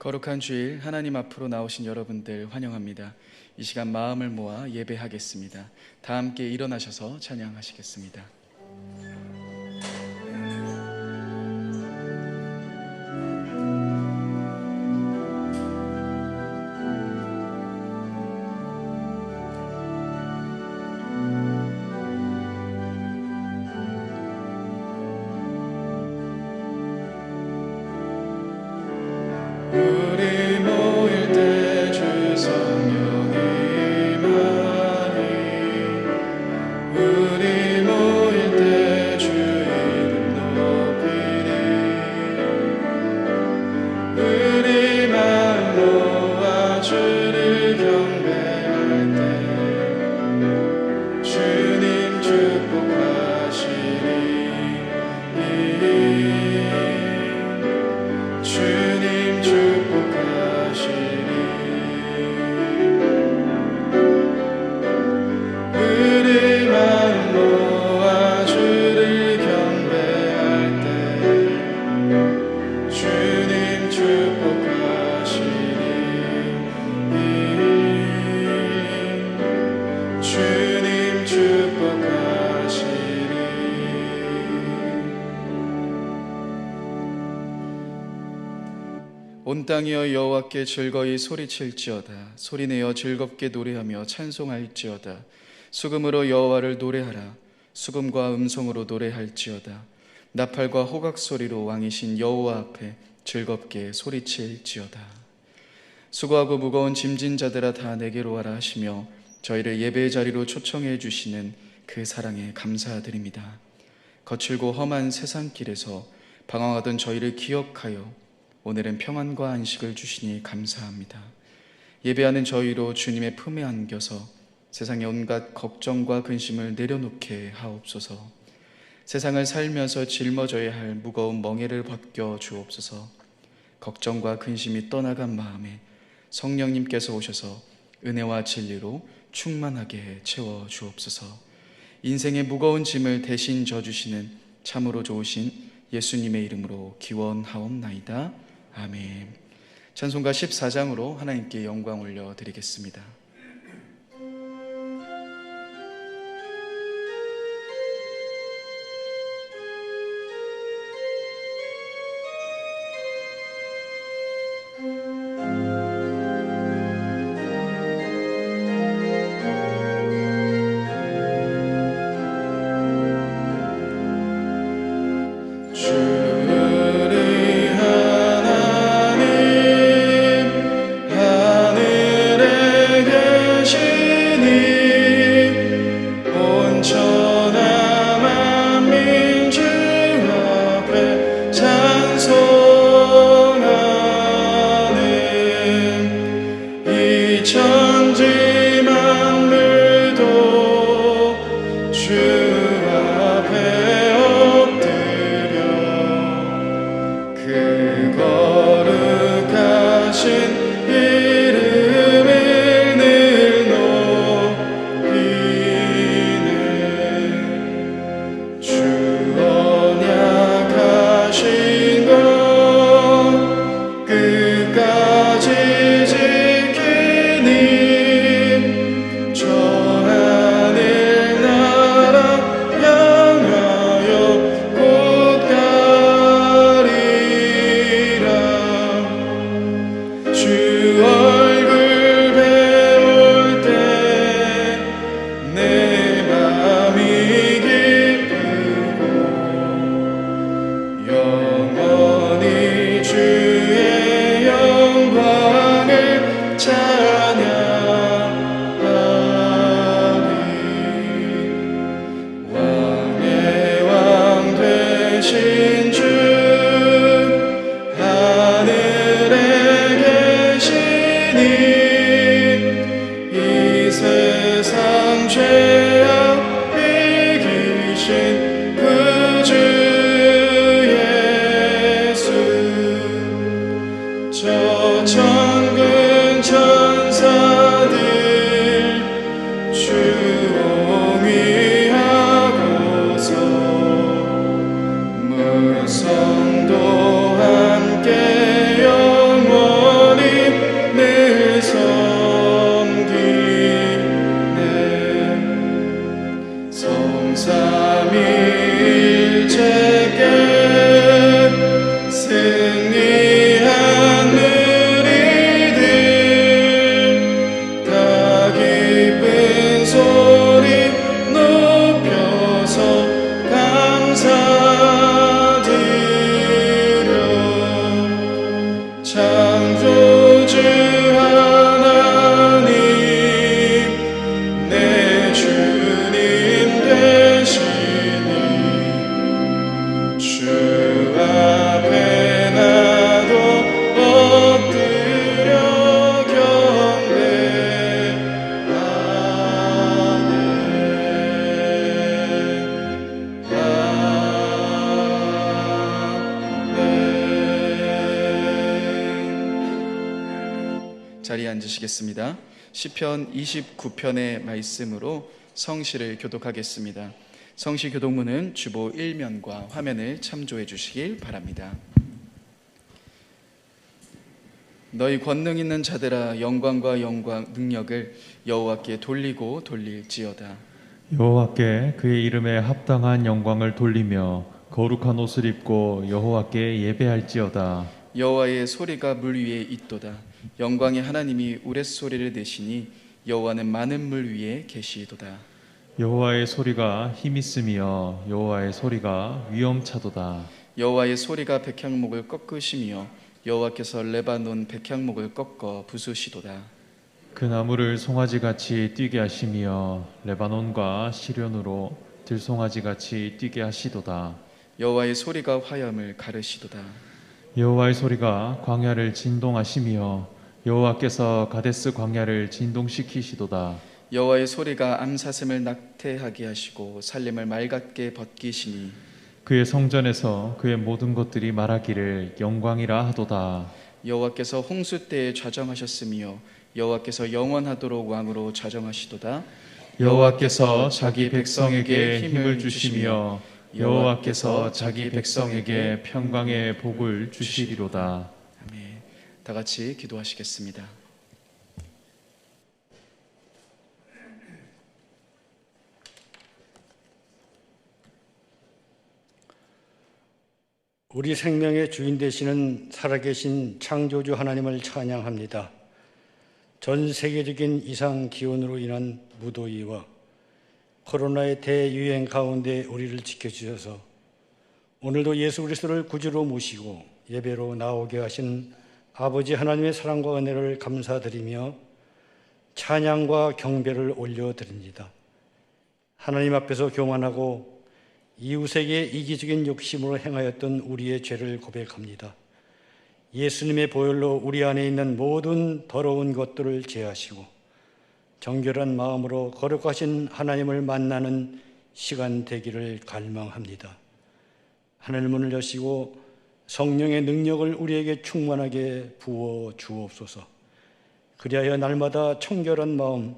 거룩한 주일 하나님 앞으로 나오신 여러분들 환영합니다. 이 시간 마음을 모아 예배하겠습니다. 다 함께 일어나셔서 찬양하시겠습니다. 우리 모일 때 주 성령이 임하니 우리 모일 때 주 이름 높이리 우리 마음 모아 주를 경배할 때 주님 축복하시리 주님 축복하시리 우리 마음 모아 주를 경배할 때 주님 축복하시리 주님 축복하시리 온 땅이여 여호와께 즐거이 소리칠지어다. 소리내어 즐겁게 노래하며 찬송할지어다. 수금으로 여호와를 노래하라. 수금과 음성으로 노래할지어다. 나팔과 호각 소리로 왕이신 여호와 앞에 즐겁게 소리칠지어다. 수고하고 무거운 짐진 자들아 다 내게로 와라 하시며 저희를 예배의 자리로 초청해 주시는 그 사랑에 감사드립니다. 거칠고 험한 세상길에서 방황하던 저희를 기억하여 오늘은 평안과 안식을 주시니 감사합니다. 예배하는 저희로 주님의 품에 안겨서 세상의 온갖 걱정과 근심을 내려놓게 하옵소서. 세상을 살면서 짊어져야 할 무거운 멍에를 벗겨 주옵소서. 걱정과 근심이 떠나간 마음에 성령님께서 오셔서 은혜와 진리로 충만하게 채워 주옵소서. 인생의 무거운 짐을 대신 져주시는 참으로 좋으신 예수님의 이름으로 기원하옵나이다. 아멘. 찬송가 14장으로 하나님께 영광 올려드리겠습니다. 영원히 주의 영광을 찬양 자리에 앉으시겠습니다. 시편 29편의 말씀으로 성시를 교독하겠습니다. 성시 교독문은 주보 1면과 화면을 참조해 주시길 바랍니다. 너희 권능 있는 자들아, 영광과 능력을 여호와께 돌리고 돌릴지어다. 여호와께 그의 이름에 합당한 영광을 돌리며 거룩한 옷을 입고 여호와께 예배할지어다. 여호와의 소리가 물 위에 있도다. 영광의 하나님이 우레소리를 내시니 여호와는 많은 물 위에 계시도다. 여호와의 소리가 힘있으며 여호와의 소리가 위엄차도다. 여호와의 소리가 백향목을 꺾으시며 여호와께서 레바논 백향목을 꺾어 부수시도다. 그 나무를 송아지같이 뛰게 하시며 레바논과 시련으로 들송아지같이 뛰게 하시도다. 여호와의 소리가 화염을 가르시도다. 여호와의 소리가 광야를 진동하시며 여호와께서 가데스 광야를 진동시키시도다. 여호와의 소리가 암사슴을 낙태하게 하시고 살림을 맑게 벗기시니 그의 성전에서 그의 모든 것들이 말하기를 영광이라 하도다. 여호와께서 홍수 때에 좌정하셨으며 여호와께서 영원하도록 왕으로 좌정하시도다. 여호와께서 자기 백성에게 힘을 주시며 여호와께서 자기 백성에게 평강의 복을 주시리로다. 아멘. 다 같이 기도하시겠습니다. 우리 생명의 주인 되시는 살아계신 창조주 하나님을 찬양합니다. 전 세계적인 이상 기온으로 인한 무더위와 코로나의 대유행 가운데 우리를 지켜주셔서 오늘도 예수 그리스도를 구주로 모시고 예배로 나오게 하신 아버지 하나님의 사랑과 은혜를 감사드리며 찬양과 경배를 올려드립니다. 하나님 앞에서 교만하고 이웃에게 이기적인 욕심으로 행하였던 우리의 죄를 고백합니다. 예수님의 보혈로 우리 안에 있는 모든 더러운 것들을 제하시고 정결한 마음으로 거룩하신 하나님을 만나는 시간 되기를 갈망합니다. 하늘 문을 여시고 성령의 능력을 우리에게 충만하게 부어 주옵소서. 그리하여 날마다 청결한 마음,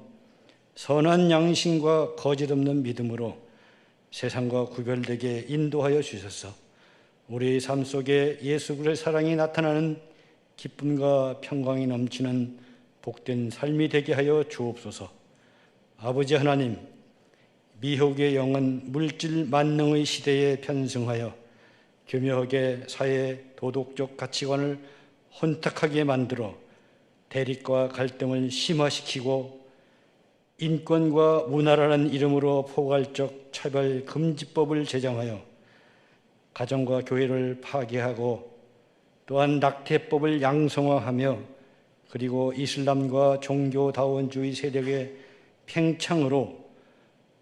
선한 양심과 거짓 없는 믿음으로 세상과 구별되게 인도하여 주셔서 우리의 삶 속에 예수 그리스도의 사랑이 나타나는 기쁨과 평강이 넘치는 복된 삶이 되게 하여 주옵소서. 아버지 하나님, 미혹의 영은 물질 만능의 시대에 편승하여 교묘하게 사회 도덕적 가치관을 혼탁하게 만들어 대립과 갈등을 심화시키고 인권과 문화라는 이름으로 포괄적 차별 금지법을 제정하여 가정과 교회를 파괴하고 또한 낙태법을 양성화하며 그리고 이슬람과 종교다원주의 세력의 팽창으로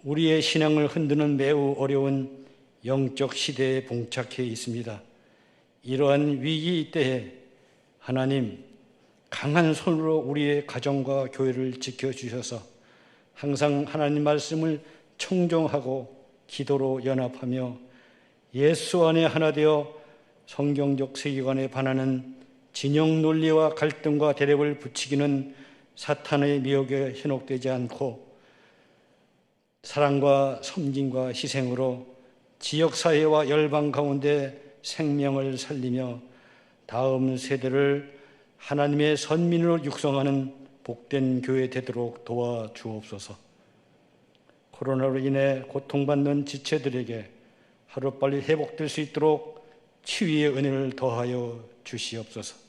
우리의 신앙을 흔드는 매우 어려운 영적 시대에 봉착해 있습니다. 이러한 위기 때에 하나님 강한 손으로 우리의 가정과 교회를 지켜주셔서 항상 하나님 말씀을 청종하고 기도로 연합하며 예수 안에 하나 되어 성경적 세계관에 반하는 진영 논리와 갈등과 대립을 부추기는 사탄의 미혹에 현혹되지 않고 사랑과 섬김과 희생으로 지역사회와 열방 가운데 생명을 살리며 다음 세대를 하나님의 선민으로 육성하는 복된 교회 되도록 도와주옵소서. 코로나로 인해 고통받는 지체들에게 하루빨리 회복될 수 있도록 치유의 은혜를 더하여 주시옵소서.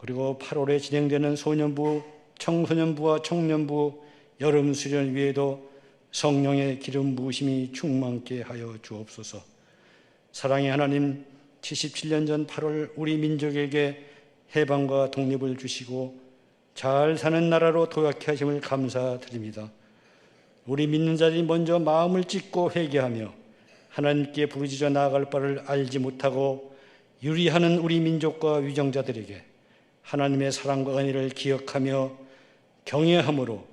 그리고 8월에 진행되는 소년부, 청소년부와 청년부 여름 수련 위에도 성령의 기름 부으심이 충만케 하여 주옵소서. 사랑의 하나님, 77년 전 8월 우리 민족에게 해방과 독립을 주시고 잘 사는 나라로 도약케 하심을 감사드립니다. 우리 믿는 자들이 먼저 마음을 찢고 회개하며 하나님께 부르짖어 나아갈 바를 알지 못하고 유리하는 우리 민족과 위정자들에게 하나님의 사랑과 은혜를 기억하며 경외함으로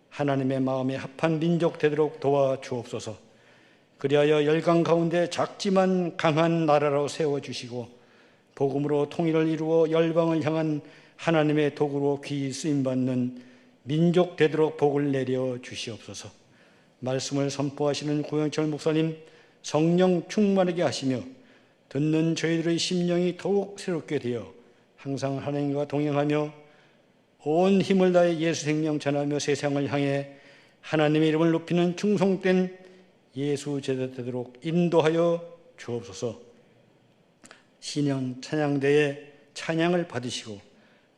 하나님의 마음에 합한 민족 되도록 도와주옵소서. 그리하여 열강 가운데 작지만 강한 나라로 세워주시고 복음으로 통일을 이루어 열방을 향한 하나님의 도구로 귀히 쓰임받는 민족 되도록 복을 내려 주시옵소서. 말씀을 선포하시는 고영철 목사님 성령 충만하게 하시며 듣는 저희들의 심령이 더욱 새롭게 되어 항상 하나님과 동행하며 온 힘을 다해 예수 생명 전하며 세상을 향해 하나님의 이름을 높이는 충성된 예수 제자 되도록 인도하여 주옵소서. 신형 찬양대의 찬양을 받으시고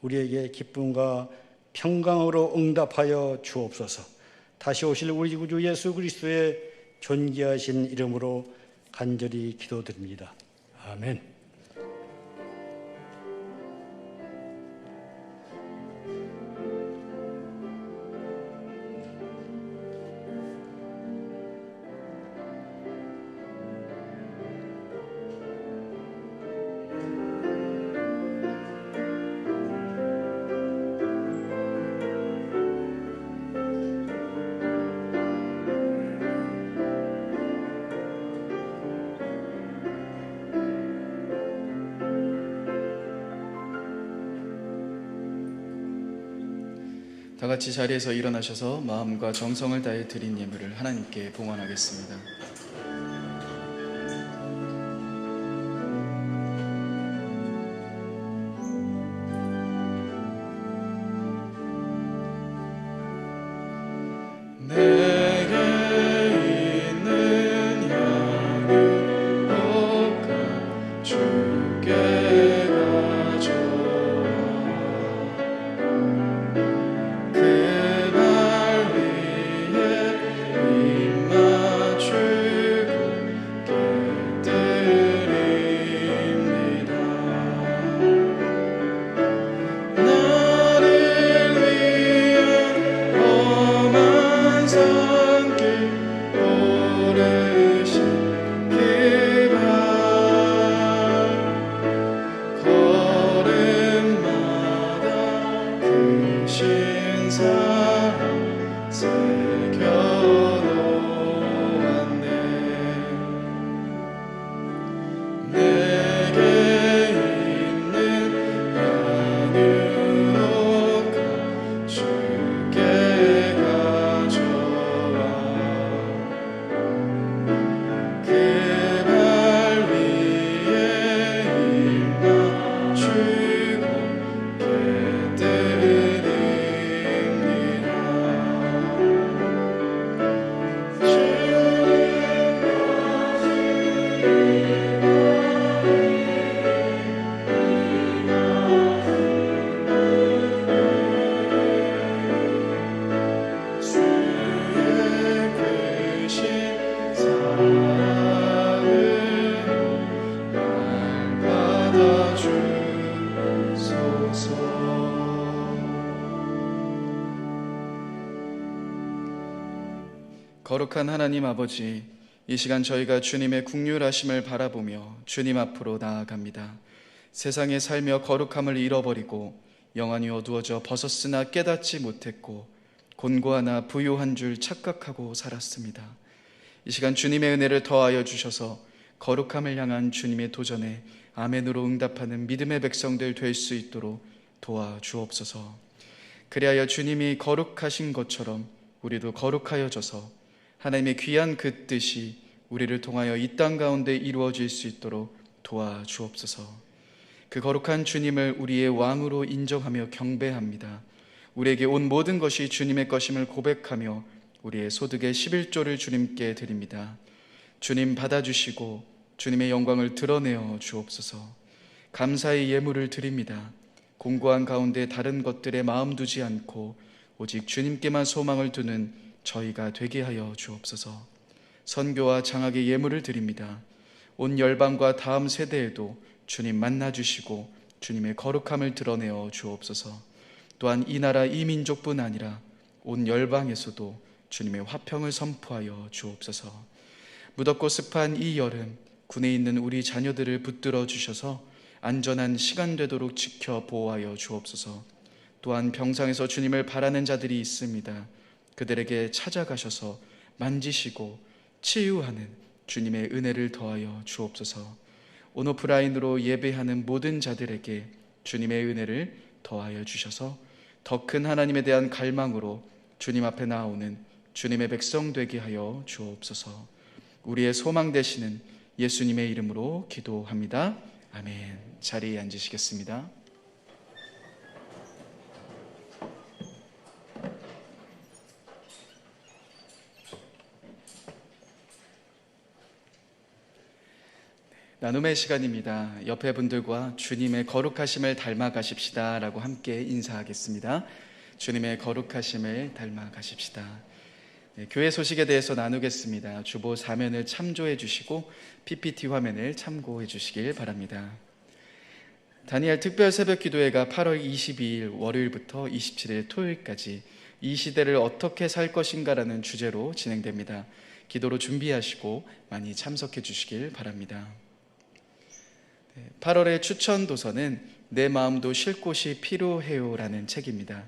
우리에게 기쁨과 평강으로 응답하여 주옵소서. 다시 오실 우리 구주 예수 그리스도의 존귀하신 이름으로 간절히 기도드립니다. 아멘. 다 같이 자리에서 일어나셔서 마음과 정성을 다해 드린 예물을 하나님께 봉헌하겠습니다. 거룩한 하나님 아버지, 이 시간 저희가 주님의 긍휼하심을 바라보며 주님 앞으로 나아갑니다. 세상에 살며 거룩함을 잃어버리고 영안이 어두워져 벗었으나 깨닫지 못했고 곤고하나 부유한 줄 착각하고 살았습니다. 이 시간 주님의 은혜를 더하여 주셔서 거룩함을 향한 주님의 도전에 아멘으로 응답하는 믿음의 백성들 될 수 있도록 도와주옵소서. 그리하여 주님이 거룩하신 것처럼 우리도 거룩하여져서 하나님의 귀한 그 뜻이 우리를 통하여 이 땅 가운데 이루어질 수 있도록 도와주옵소서. 그 거룩한 주님을 우리의 왕으로 인정하며 경배합니다. 우리에게 온 모든 것이 주님의 것임을 고백하며 우리의 소득의 11조를 주님께 드립니다. 주님 받아주시고 주님의 영광을 드러내어 주옵소서. 감사의 예물을 드립니다. 공고한 가운데 다른 것들에 마음 두지 않고 오직 주님께만 소망을 두는 저희가 되게 하여 주옵소서. 선교와 장학의 예물을 드립니다. 온 열방과 다음 세대에도 주님 만나주시고 주님의 거룩함을 드러내어 주옵소서. 또한 이 나라 이 민족뿐 아니라 온 열방에서도 주님의 화평을 선포하여 주옵소서. 무덥고 습한 이 여름 군에 있는 우리 자녀들을 붙들어 주셔서 안전한 시간 되도록 지켜 보호하여 주옵소서. 또한 병상에서 주님을 바라는 자들이 있습니다. 그들에게 찾아가셔서 만지시고 치유하는 주님의 은혜를 더하여 주옵소서. 온오프라인으로 예배하는 모든 자들에게 주님의 은혜를 더하여 주셔서 더 큰 하나님에 대한 갈망으로 주님 앞에 나오는 주님의 백성 되게 하여 주옵소서. 우리의 소망 되시는 예수님의 이름으로 기도합니다. 아멘. 자리에 앉으시겠습니다. 나눔의 시간입니다. 옆에 분들과 주님의 거룩하심을 닮아가십시다 라고 함께 인사하겠습니다. 주님의 거룩하심을 닮아가십시다. 교회 소식에 대해서 나누겠습니다. 주보 4면을 참조해 주시고 PPT 화면을 참고해 주시길 바랍니다. 다니엘 특별 새벽 기도회가 8월 22일 월요일부터 27일 토요일까지 이 시대를 어떻게 살 것인가라는 주제로 진행됩니다. 기도로 준비하시고 많이 참석해 주시길 바랍니다. 8월의 추천 도서는 내 마음도 쉴 곳이 필요해요 라는 책입니다.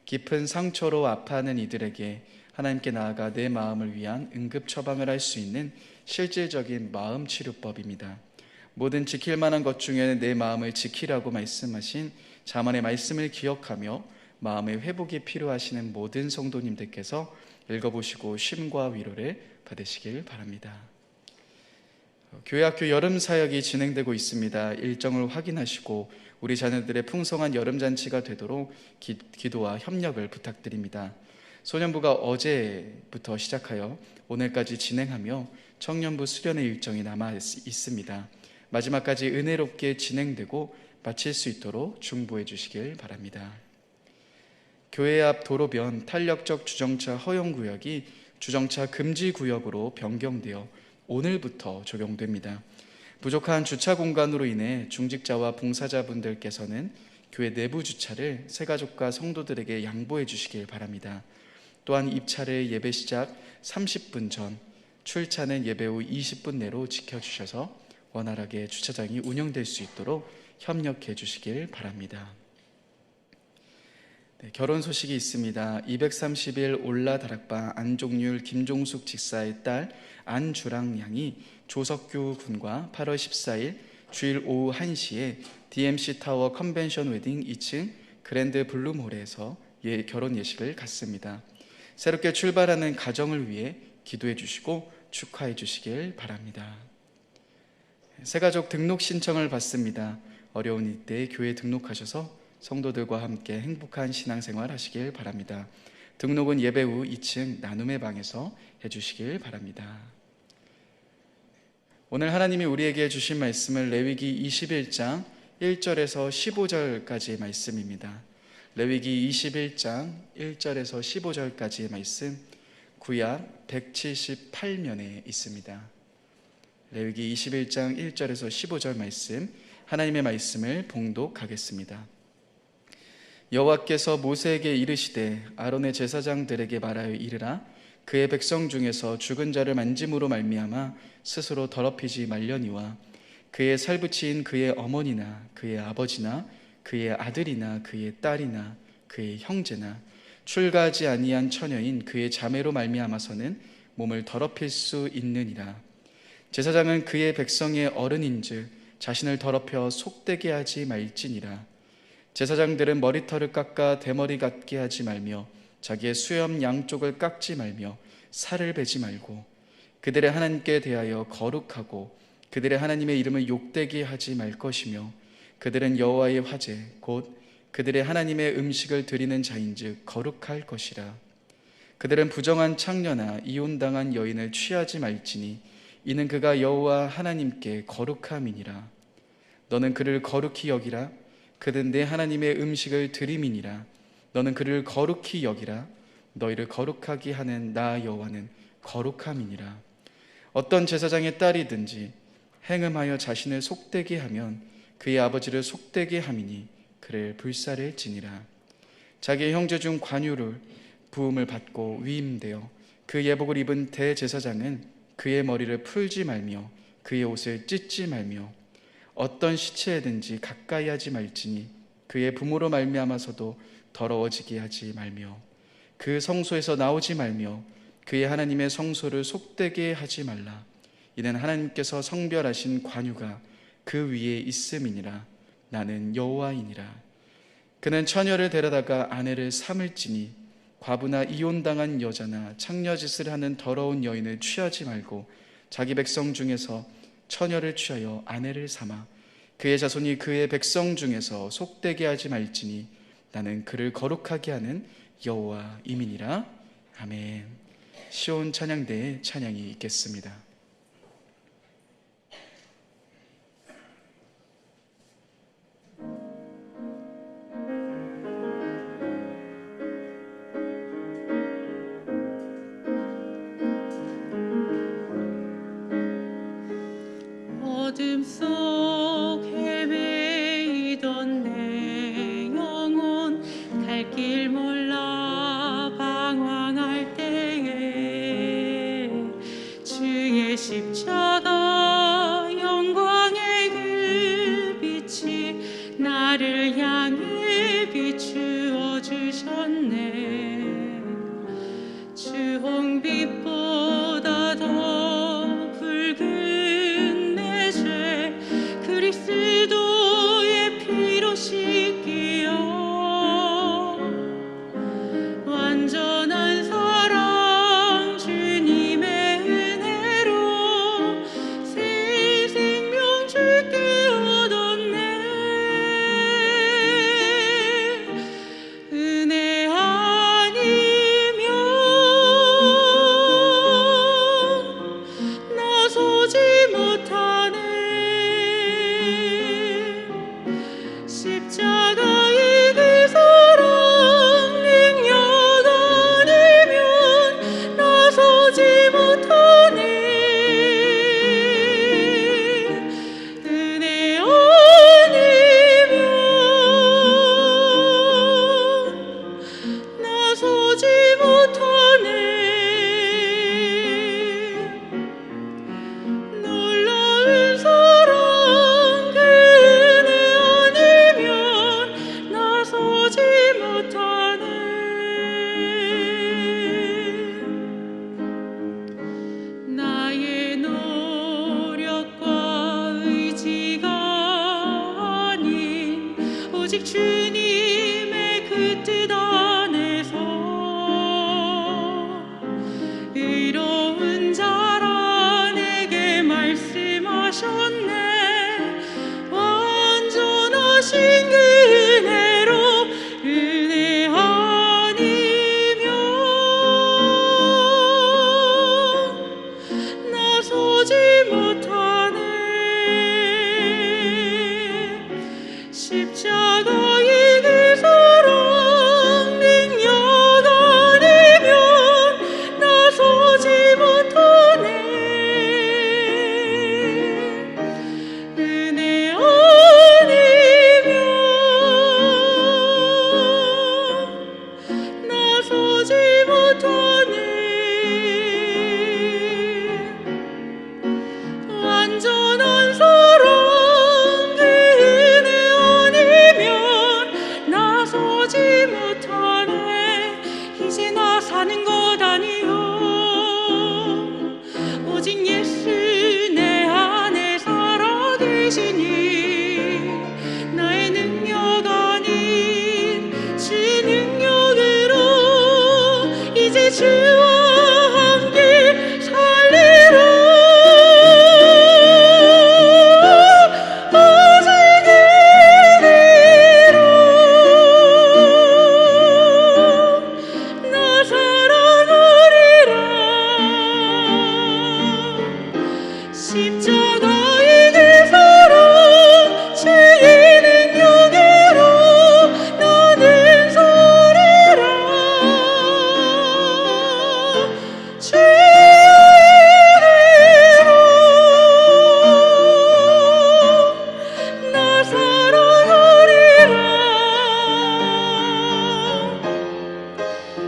깊은 상처로 아파하는 이들에게 하나님께 나아가 내 마음을 위한 응급 처방을 할 수 있는 실질적인 마음 치료법입니다. 모든 지킬 만한 것 중에 내 마음을 지키라고 말씀하신 잠언의 말씀을 기억하며 마음의 회복이 필요하시는 모든 성도님들께서 읽어보시고 쉼과 위로를 받으시길 바랍니다. 교회학교 여름 사역이 진행되고 있습니다. 일정을 확인하시고 우리 자녀들의 풍성한 여름잔치가 되도록 기도와 협력을 부탁드립니다. 소년부가 어제부터 시작하여 오늘까지 진행하며 청년부 수련의 일정이 남아 있습니다. 마지막까지 은혜롭게 진행되고 마칠 수 있도록 중보해 주시길 바랍니다. 교회 앞 도로변 탄력적 주정차 허용구역이 주정차 금지구역으로 변경되어 오늘부터 적용됩니다. 부족한 주차 공간으로 인해 중직자와 봉사자분들께서는 교회 내부 주차를 새가족과 성도들에게 양보해 주시길 바랍니다. 또한 입차를 예배 시작 30분 전, 출차는 예배 후 20분 내로 지켜주셔서 원활하게 주차장이 운영될 수 있도록 협력해 주시길 바랍니다. 결혼 소식이 있습니다. 230일 올라다락방 안종률 김종숙 직사의 딸 안주랑 양이 조석규 군과 8월 14일 주일 오후 1시에 DMC 타워 컨벤션 웨딩 2층 그랜드 블룸홀에서 결혼 예식을 갖습니다. 새롭게 출발하는 가정을 위해 기도해 주시고 축하해 주시길 바랍니다. 새가족 등록 신청을 받습니다. 어려운 이때 교회 등록하셔서 성도들과 함께 행복한 신앙생활 하시길 바랍니다. 등록은 예배 후 2층 나눔의 방에서 해주시길 바랍니다. 오늘 하나님이 우리에게 주신 말씀은 레위기 21장 1절에서 15절까지의 말씀입니다. 레위기 21장 1절에서 15절까지의 말씀, 구약 178면에 있습니다. 레위기 21장 1절에서 15절 말씀, 하나님의 말씀을 봉독하겠습니다. 여호와께서 모세에게 이르시되 아론의 제사장들에게 말하여 이르라. 그의 백성 중에서 죽은 자를 만짐으로 말미암아 스스로 더럽히지 말려니와 그의 살붙인 그의 어머니나 그의 아버지나 그의 아들이나 그의 딸이나 그의 형제나 출가하지 아니한 처녀인 그의 자매로 말미암아서는 몸을 더럽힐 수 있느니라. 제사장은 그의 백성의 어른인즉 자신을 더럽혀 속되게 하지 말지니라. 제사장들은 머리털을 깎아 대머리 같게 하지 말며 자기의 수염 양쪽을 깎지 말며 살을 베지 말고 그들의 하나님께 대하여 거룩하고 그들의 하나님의 이름을 욕되게 하지 말 것이며 그들은 여호와의 화제 곧 그들의 하나님의 음식을 드리는 자인즉 거룩할 것이라. 그들은 부정한 창녀나 이혼당한 여인을 취하지 말지니 이는 그가 여호와 하나님께 거룩함이니라. 너는 그를 거룩히 여기라. 그는 내 하나님의 음식을 드림이니라. 너는 그를 거룩히 여기라. 너희를 거룩하게 하는 나 여호와는 거룩함이니라. 어떤 제사장의 딸이든지 행음하여 자신을 속되게 하면 그의 아버지를 속되게 함이니 그를 불살을지니라. 자기의 형제 중 관유를 부음을 받고 위임되어 그 예복을 입은 대제사장은 그의 머리를 풀지 말며 그의 옷을 찢지 말며 어떤 시체에든지 가까이 하지 말지니 그의 부모로 말미암아서도 더러워지게 하지 말며 그 성소에서 나오지 말며 그의 하나님의 성소를 속되게 하지 말라. 이는 하나님께서 성별하신 관유가 그 위에 있음이니라. 나는 여호와이니라. 그는 처녀를 데려다가 아내를 삼을지니 과부나 이혼당한 여자나 창녀짓을 하는 더러운 여인을 취하지 말고 자기 백성 중에서 처녀를 취하여 아내를 삼아 그의 자손이 그의 백성 중에서 속되게 하지 말지니 나는 그를 거룩하게 하는 여호와임이니라. 아멘. 시온 찬양대의 찬양이 있겠습니다. 어둠 속 헤매이던 내 영혼 갈 길 몰라 방황할 때에 주의 십자가 영광의 그 빛이 나를 향해 비추어 주셨네. 주 홍빛보다 더 붉은 내 죄 그리스도의 피로 씻기어 완전한 사랑 주님의 은혜로 새 생명 주께 얻었네. 은혜 아니면 나서지 못하네. 십자가의 그 사랑 능력 아니면 나서지 못하네. 은혜 아니면 나서지 못하네. 놀라운 사랑 그 은혜 아니면 나서지 못하네. 나의 노력과 의지가 아닌 오직 주님의 그 뜻 안에서 의로운 자라 내게 말씀하셨네. 완전하신 그 은혜로 은혜 아니면 나서지 못하네. 십자가의 그 사랑 능력 아니면 나서지 못하네. 은혜 아니면 나서지 못하네. 완전한 사랑 그 은혜 아니면 나서지 못하네. 이제 나 사는 것 아니요 오직 예수 내 안에 살아 계시니 나의 능력 아닌 주 능력으로 이제 주와 함께 살리라. 오직 은혜로 나 살아가리라. 십자가의 그 사랑 주의 능력으로 나는 서리라. 주의 은혜로 나 살아가리라.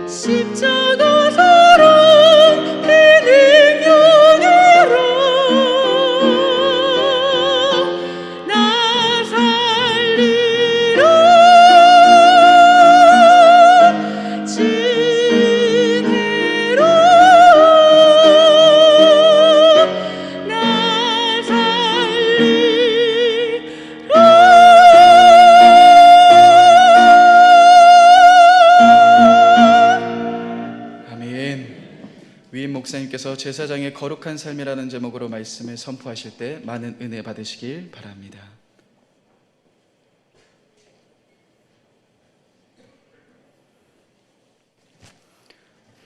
십자가 사랑 그 능력으로 나 살리라. 주 은혜로 나 살리라. 유임 목사님께서 제사장의 거룩한 삶이라는 제목으로 말씀을 선포하실 때 많은 은혜 받으시길 바랍니다.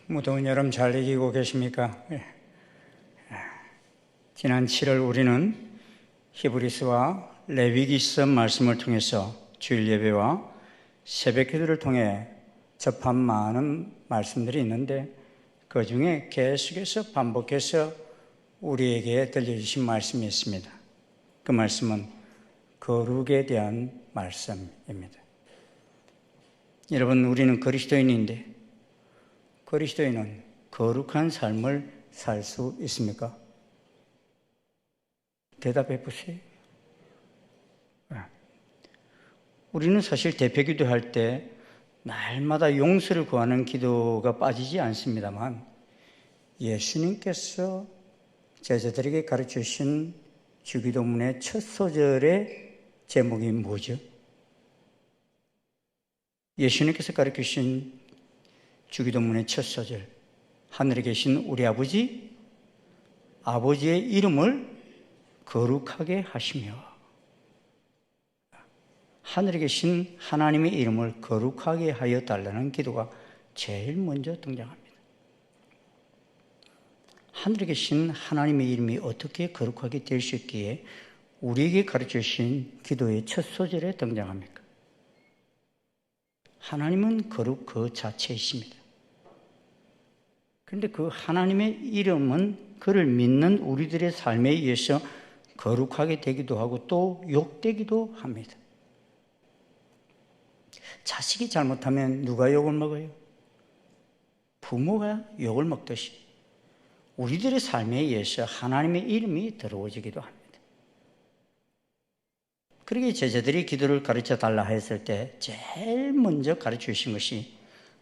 무더운 여름 잘 이기고 계십니까? 지난 7월 우리는 히브리서와 레위기서 말씀을 통해서 주일 예배와 새벽 기도를 통해 접한 많은 말씀들이 있는데 그 중에 계속해서 반복해서 우리에게 들려주신 말씀이 있습니다. 그 말씀은 거룩에 대한 말씀입니다. 여러분, 우리는 그리스도인인데 그리스도인은 거룩한 삶을 살 수 있습니까? 대답해 보세요. 우리는 사실 대표기도 할 때 날마다 용서를 구하는 기도가 빠지지 않습니다만 예수님께서 제자들에게 가르치신 주기도문의 첫 소절의 제목이 뭐죠? 예수님께서 가르치신 주기도문의 첫 소절, 하늘에 계신 우리 아버지, 아버지의 이름을 거룩하게 하시며, 하늘에 계신 하나님의 이름을 거룩하게 하여 달라는 기도가 제일 먼저 등장합니다. 하늘에 계신 하나님의 이름이 어떻게 거룩하게 될 수 있기에 우리에게 가르쳐 주신 기도의 첫 소절에 등장합니까? 하나님은 거룩 그 자체이십니다. 그런데 그 하나님의 이름은 그를 믿는 우리들의 삶에 의해서 거룩하게 되기도 하고 또 욕되기도 합니다. 자식이 잘못하면 누가 욕을 먹어요? 부모가 욕을 먹듯이 우리들의 삶에 의해서 하나님의 이름이 더러워지기도 합니다. 그러기에 제자들이 기도를 가르쳐 달라 했을 때 제일 먼저 가르쳐 주신 것이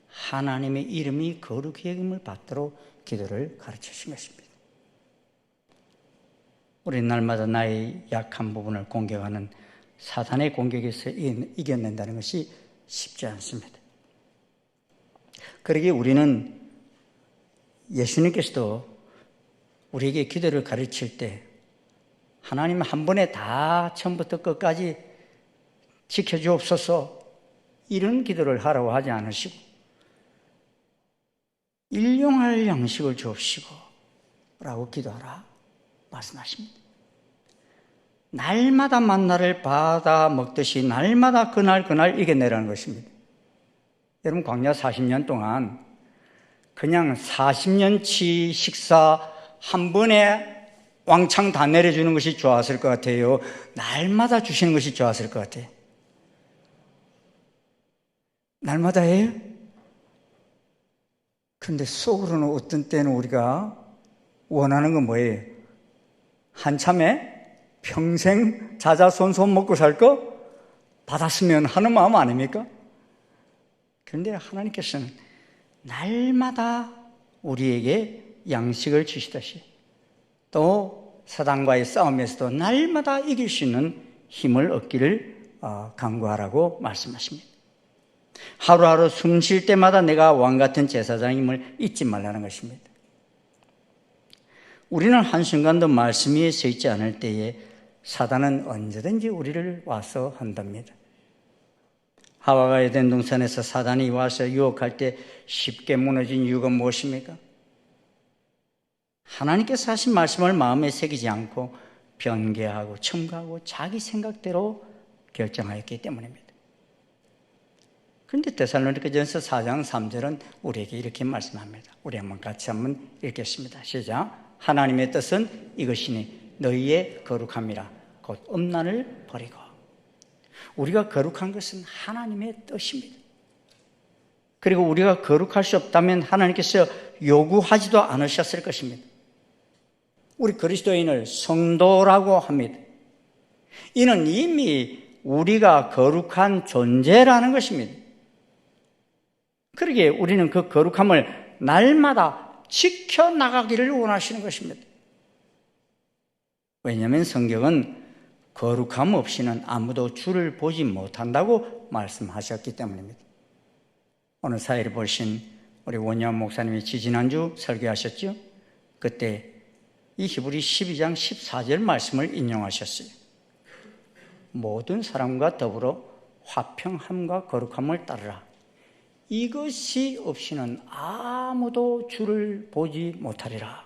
하나님의 이름이 거룩히 여김을 받도록 기도를 가르쳐 주신 것입니다. 우리는 날마다 나의 약한 부분을 공격하는 사탄의 공격에서 이겨낸다는 것이 쉽지 않습니다. 그러기에 우리는 예수님께서도 우리에게 기도를 가르칠 때 하나님 한 번에 다 처음부터 끝까지 지켜주옵소서 이런 기도를 하라고 하지 않으시고 일용할 양식을 주옵시고 라고 기도하라 말씀하십니다. 날마다 만나를 받아 먹듯이 날마다 그날 이겨내라는 것입니다. 여러분, 광야 40년 동안 그냥 40년치 식사 한 번에 왕창 다 내려주는 것이 좋았을 것 같아요? 날마다 주시는 것이 좋았을 것 같아요? 날마다 해요? 그런데 속으로는 어떤 때는 우리가 원하는 건 뭐예요? 한참에 평생 자자손손 먹고 살 거 받았으면 하는 마음 아닙니까? 그런데 하나님께서는 날마다 우리에게 양식을 주시듯이 또 사단과의 싸움에서도 날마다 이길 수 있는 힘을 얻기를 간구하라고 말씀하십니다. 하루하루 숨 쉴 때마다 내가 왕같은 제사장임을 잊지 말라는 것입니다. 우리는 한순간도 말씀 위에 서 있지 않을 때에 사단은 언제든지 우리를 와서 한답니다. 하와가 에덴 동산에서 사단이 와서 유혹할 때 쉽게 무너진 이유가 무엇입니까? 하나님께서 하신 말씀을 마음에 새기지 않고 변개하고 첨가하고 자기 생각대로 결정하였기 때문입니다. 그런데 데살로니가전서 4장 3절은 우리에게 이렇게 말씀합니다. 우리 같이 한번 읽겠습니다. 시작. 하나님의 뜻은 이것이니 너희의 거룩함이라 곧 음란을 버리고. 우리가 거룩한 것은 하나님의 뜻입니다. 그리고 우리가 거룩할 수 없다면 하나님께서 요구하지도 않으셨을 것입니다. 우리 그리스도인을 성도라고 합니다. 이는 이미 우리가 거룩한 존재라는 것입니다. 그러기에 우리는 그 거룩함을 날마다 지켜나가기를 원하시는 것입니다. 왜냐하면 성경은 거룩함 없이는 아무도 주를 보지 못한다고 말씀하셨기 때문입니다. 오늘 사회를 보신 우리 원영 목사님이 지지난주 설교하셨죠? 그때 이 히브리 12장 14절 말씀을 인용하셨어요. 모든 사람과 더불어 화평함과 거룩함을 따르라. 이것이 없이는 아무도 주를 보지 못하리라.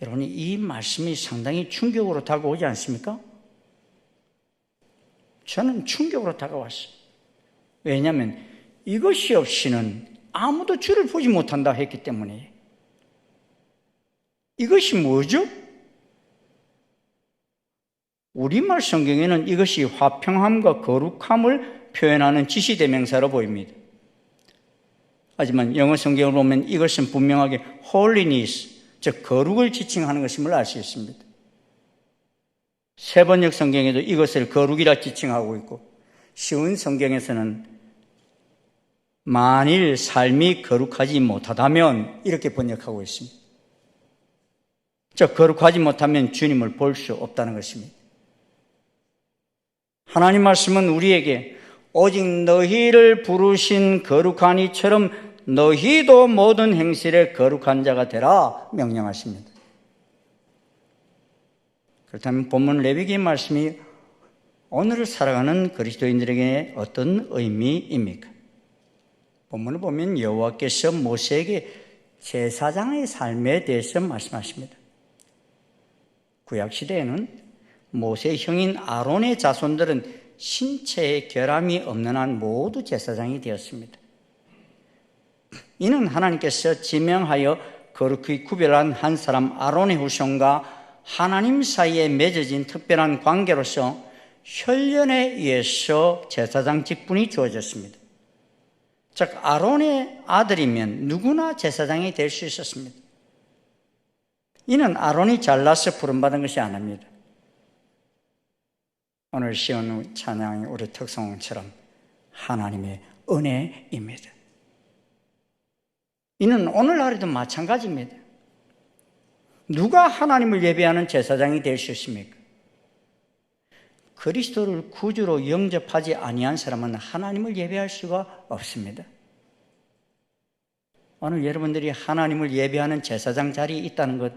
여러분, 이 말씀이 상당히 충격으로 다가오지 않습니까? 저는 충격으로 다가왔어요. 왜냐하면 이것이 없이는 아무도 주를 보지 못한다 했기 때문에. 이것이 뭐죠? 우리말 성경에는 이것이 화평함과 거룩함을 표현하는 지시대명사로 보입니다. 하지만 영어 성경을 보면 이것은 분명하게 holiness, 즉 거룩을 지칭하는 것임을 알 수 있습니다. 세번역 성경에도 이것을 거룩이라 지칭하고 있고, 쉬운 성경에서는 만일 삶이 거룩하지 못하다면 이렇게 번역하고 있습니다. 즉 거룩하지 못하면 주님을 볼 수 없다는 것입니다. 하나님 말씀은 우리에게 오직 너희를 부르신 거룩한 이처럼 너희도 모든 행실에 거룩한 자가 되라 명령하십니다. 그렇다면 본문 레위기 말씀이 오늘을 살아가는 그리스도인들에게 어떤 의미입니까? 본문을 보면 여호와께서 모세에게 제사장의 삶에 대해서 말씀하십니다. 구약시대에는 모세의 형인 아론의 자손들은 신체에 결함이 없는 한 모두 제사장이 되었습니다. 이는 하나님께서 지명하여 거룩히 구별한 한 사람 아론의 후손과 하나님 사이에 맺어진 특별한 관계로서 혈연에 의해서 제사장 직분이 주어졌습니다. 즉 아론의 아들이면 누구나 제사장이 될 수 있었습니다. 이는 아론이 잘나서 부름받은 것이 아닙니다. 오늘 시온 찬양의 우리 특성처럼 하나님의 은혜입니다. 이는 오늘날에도 마찬가지입니다. 누가 하나님을 예배하는 제사장이 될 수 있습니까? 그리스도를 구주로 영접하지 아니한 사람은 하나님을 예배할 수가 없습니다. 오늘 여러분들이 하나님을 예배하는 제사장 자리에 있다는 것,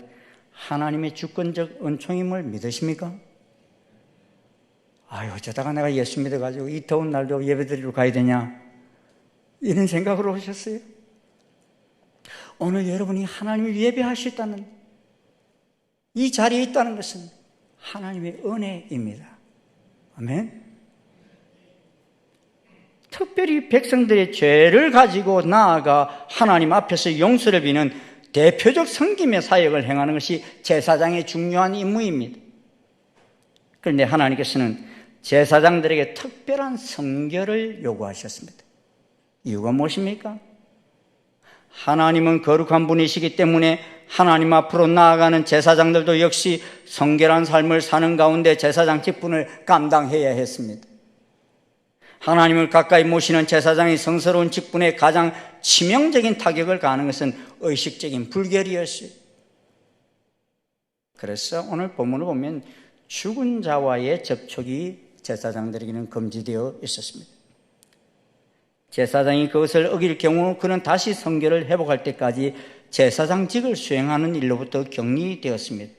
하나님의 주권적 은총임을 믿으십니까? 아유, 어쩌다가 내가 예수 믿어가지고 이 더운 날도 예배드리러 가야 되냐, 이런 생각으로 오셨어요? 오늘 여러분이 하나님을 예배할 수 있다는, 이 자리에 있다는 것은 하나님의 은혜입니다. 아멘. 특별히 백성들의 죄를 가지고 나아가 하나님 앞에서 용서를 비는 대표적 섬김의 사역을 행하는 것이 제사장의 중요한 임무입니다. 그런데 하나님께서는 제사장들에게 특별한 성결을 요구하셨습니다. 이유가 무엇입니까? 하나님은 거룩한 분이시기 때문에 하나님 앞으로 나아가는 제사장들도 역시 성결한 삶을 사는 가운데 제사장 직분을 감당해야 했습니다. 하나님을 가까이 모시는 제사장의 성스러운 직분에 가장 치명적인 타격을 가하는 것은 의식적인 불결이었어요. 그래서 오늘 본문을 보면 죽은 자와의 접촉이 제사장들에게는 금지되어 있었습니다. 제사장이 그것을 어길 경우 그는 다시 성결을 회복할 때까지 제사장직을 수행하는 일로부터 격리되었습니다.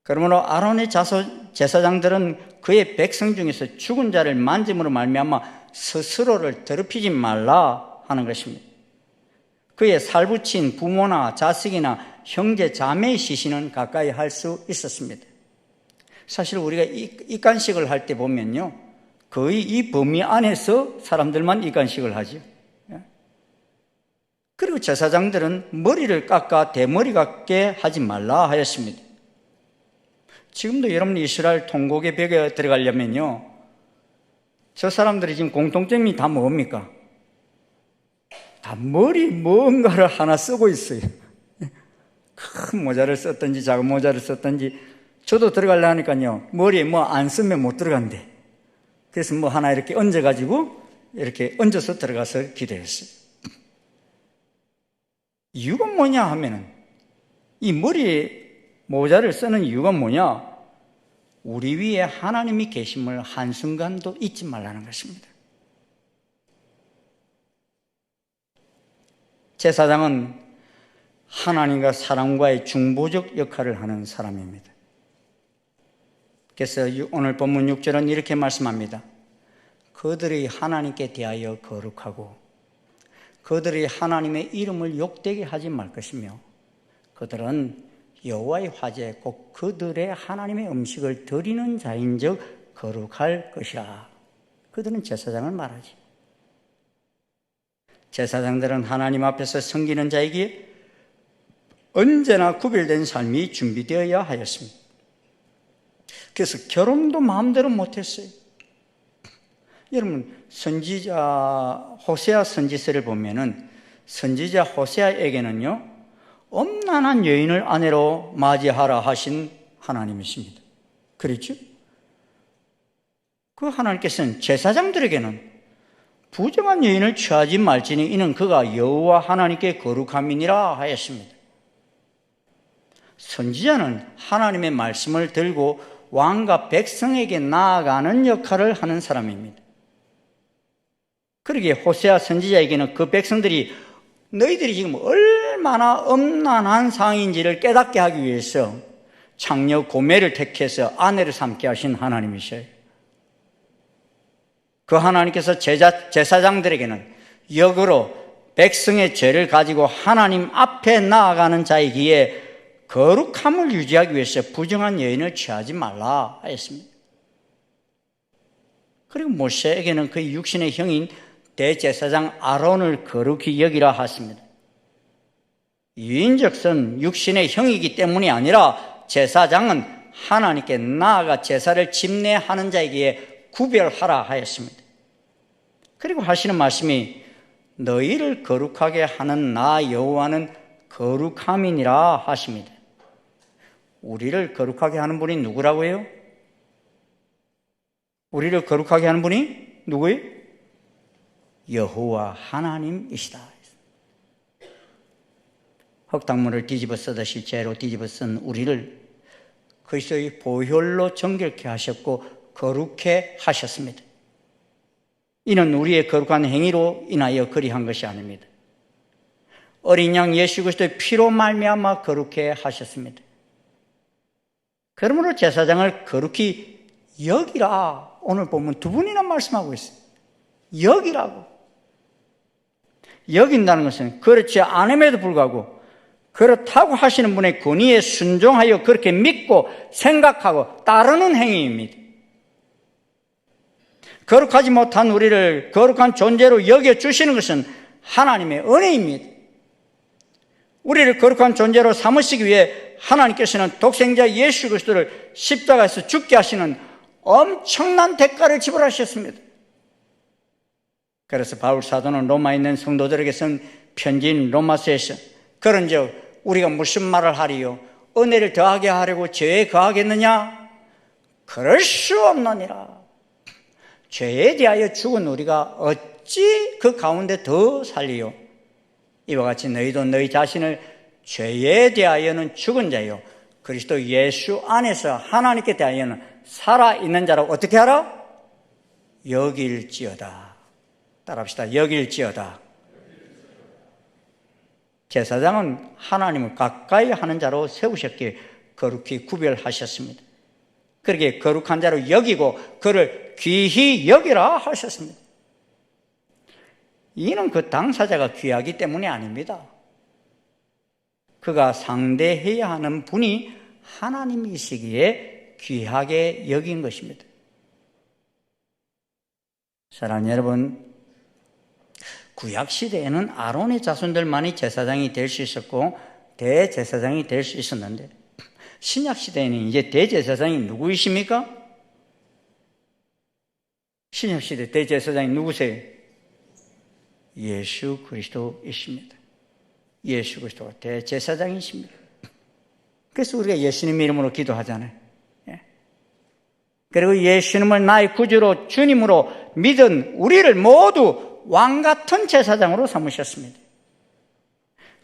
그러므로 아론의 제사장들은 그의 백성 중에서 죽은 자를 만짐으로 말미암아 스스로를 더럽히지 말라 하는 것입니다. 그의 살붙인 부모나 자식이나 형제 자매의 시신은 가까이 할 수 있었습니다. 사실 우리가 입간식을 할 때 보면요, 거의 이 범위 안에서 사람들만 입간식을 하죠. 그리고 제사장들은 머리를 깎아 대머리 같게 하지 말라 하였습니다. 지금도 여러분 이스라엘 통곡의 벽에 들어가려면요, 저 사람들이 지금 공통점이 다 뭡니까? 다 머리 뭔가를 하나 쓰고 있어요. 큰 모자를 썼든지 작은 모자를 썼든지. 저도 들어가려니까요, 머리에 뭐 안 쓰면 못 들어간대. 그래서 뭐 하나 이렇게 얹어가지고 이렇게 얹어서 들어가서 기도했어요. 이유가 뭐냐 하면은, 이 머리에 모자를 쓰는 이유가 뭐냐? 우리 위에 하나님이 계심을 한순간도 잊지 말라는 것입니다. 제사장은 하나님과 사람과의 중보적 역할을 하는 사람입니다. 그래서 오늘 본문 6절은 이렇게 말씀합니다. 그들이 하나님께 대하여 거룩하고 그들이 하나님의 이름을 욕되게 하지 말 것이며 그들은 여호와의 화제에 꼭 그들의 하나님의 음식을 드리는 자인즉 거룩할 것이라. 그들은 제사장을 말하지. 제사장들은 하나님 앞에서 섬기는 자에게 언제나 구별된 삶이 준비되어야 하였습니다. 그래서 결혼도 마음대로 못했어요. 여러분, 선지자 호세아 선지서를 보면은 선지자 호세아에게는요 엄난한 여인을 아내로 맞이하라 하신 하나님이십니다. 그렇죠? 그 하나님께서는 제사장들에게는 부정한 여인을 취하지 말지니 이는 그가 여호와 하나님께 거룩함이니라 하였습니다. 선지자는 하나님의 말씀을 들고 왕과 백성에게 나아가는 역할을 하는 사람입니다. 그러기에 호세아 선지자에게는 그 백성들이 너희들이 지금 얼마나 엄난한 상황인지를 깨닫게 하기 위해서 창녀 고멜을 택해서 아내를 삼게 하신 하나님이셔요. 그 하나님께서 제사장들에게는 역으로 백성의 죄를 가지고 하나님 앞에 나아가는 자이기에 거룩함을 유지하기 위해서 부정한 여인을 취하지 말라 하였습니다. 그리고 모세에게는 그의 육신의 형인 대제사장 아론을 거룩히 여기라 하십니다. 유인적선 육신의 형이기 때문이 아니라 제사장은 하나님께 나아가 제사를 집례하는 자에게 구별하라 하였습니다. 그리고 하시는 말씀이 너희를 거룩하게 하는 나 여호와는 거룩함이니라 하십니다. 우리를 거룩하게 하는 분이 누구라고요? 우리를 거룩하게 하는 분이 누구예요? 여호와 하나님이시다. 흙탕물을 뒤집어 쓰듯이 죄로 뒤집어 쓴 우리를 그리스도의 보혈로 정결케 하셨고 거룩해 하셨습니다. 이는 우리의 거룩한 행위로 인하여 그리한 것이 아닙니다. 어린 양 예수 그리스도의 피로 말미암아 거룩해 하셨습니다. 그러므로 제사장을 거룩히 여기라. 오늘 보면 두 분이나 말씀하고 있어요. 여기라고. 여긴다는 것은 그렇지 않음에도 불구하고 그렇다고 하시는 분의 권위에 순종하여 그렇게 믿고 생각하고 따르는 행위입니다. 거룩하지 못한 우리를 거룩한 존재로 여겨주시는 것은 하나님의 은혜입니다. 우리를 거룩한 존재로 삼으시기 위해 하나님께서는 독생자 예수 그리스도를 십자가에서 죽게 하시는 엄청난 대가를 지불하셨습니다. 그래서 바울 사도는 로마에 있는 성도들에게 쓴 편지인 로마서에서 그런즉 우리가 무슨 말을 하리요? 은혜를 더하게 하려고 죄에 거하겠느냐? 그럴 수 없느니라. 죄에 대하여 죽은 우리가 어찌 그 가운데 더 살리요? 이와 같이 너희도 너희 자신을 죄에 대하여는 죽은 자요 그리스도 예수 안에서 하나님께 대하여는 살아있는 자로 어떻게 하라? 여길지어다. 따라합시다. 여길지어다. 제사장은 하나님을 가까이 하는 자로 세우셨기에 거룩히 구별하셨습니다. 그렇게 거룩한 자로 여기고 그를 귀히 여기라 하셨습니다. 이는 그 당사자가 귀하기 때문이 아닙니다. 그가 상대해야 하는 분이 하나님이시기에 귀하게 여긴 것입니다. 사랑하는 여러분, 구약시대에는 아론의 자손들만이 제사장이 될 수 있었고 대제사장이 될 수 있었는데 신약시대에는 이제 대제사장이 누구이십니까? 신약시대 대제사장이 누구세요? 예수 그리스도이십니다. 예수 그리스도가 대제사장이십니다. 그래서 우리가 예수님 이름으로 기도하잖아요. 그리고 예수님을 나의 구주로 주님으로 믿은 우리를 모두 왕같은 제사장으로 삼으셨습니다.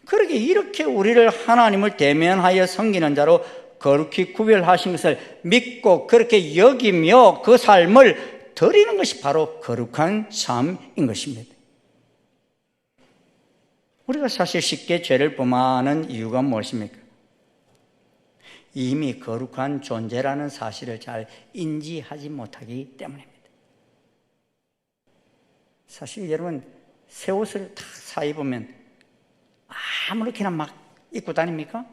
그러게 이렇게 우리를 하나님을 대면하여 섬기는 자로 거룩히 구별하신 것을 믿고 그렇게 여기며 그 삶을 드리는 것이 바로 거룩한 삶인 것입니다. 우리가 사실 쉽게 죄를 범하는 이유가 무엇입니까? 이미 거룩한 존재라는 사실을 잘 인지하지 못하기 때문입니다. 사실 여러분, 새 옷을 다 사 입으면 아무렇게나 막 입고 다닙니까?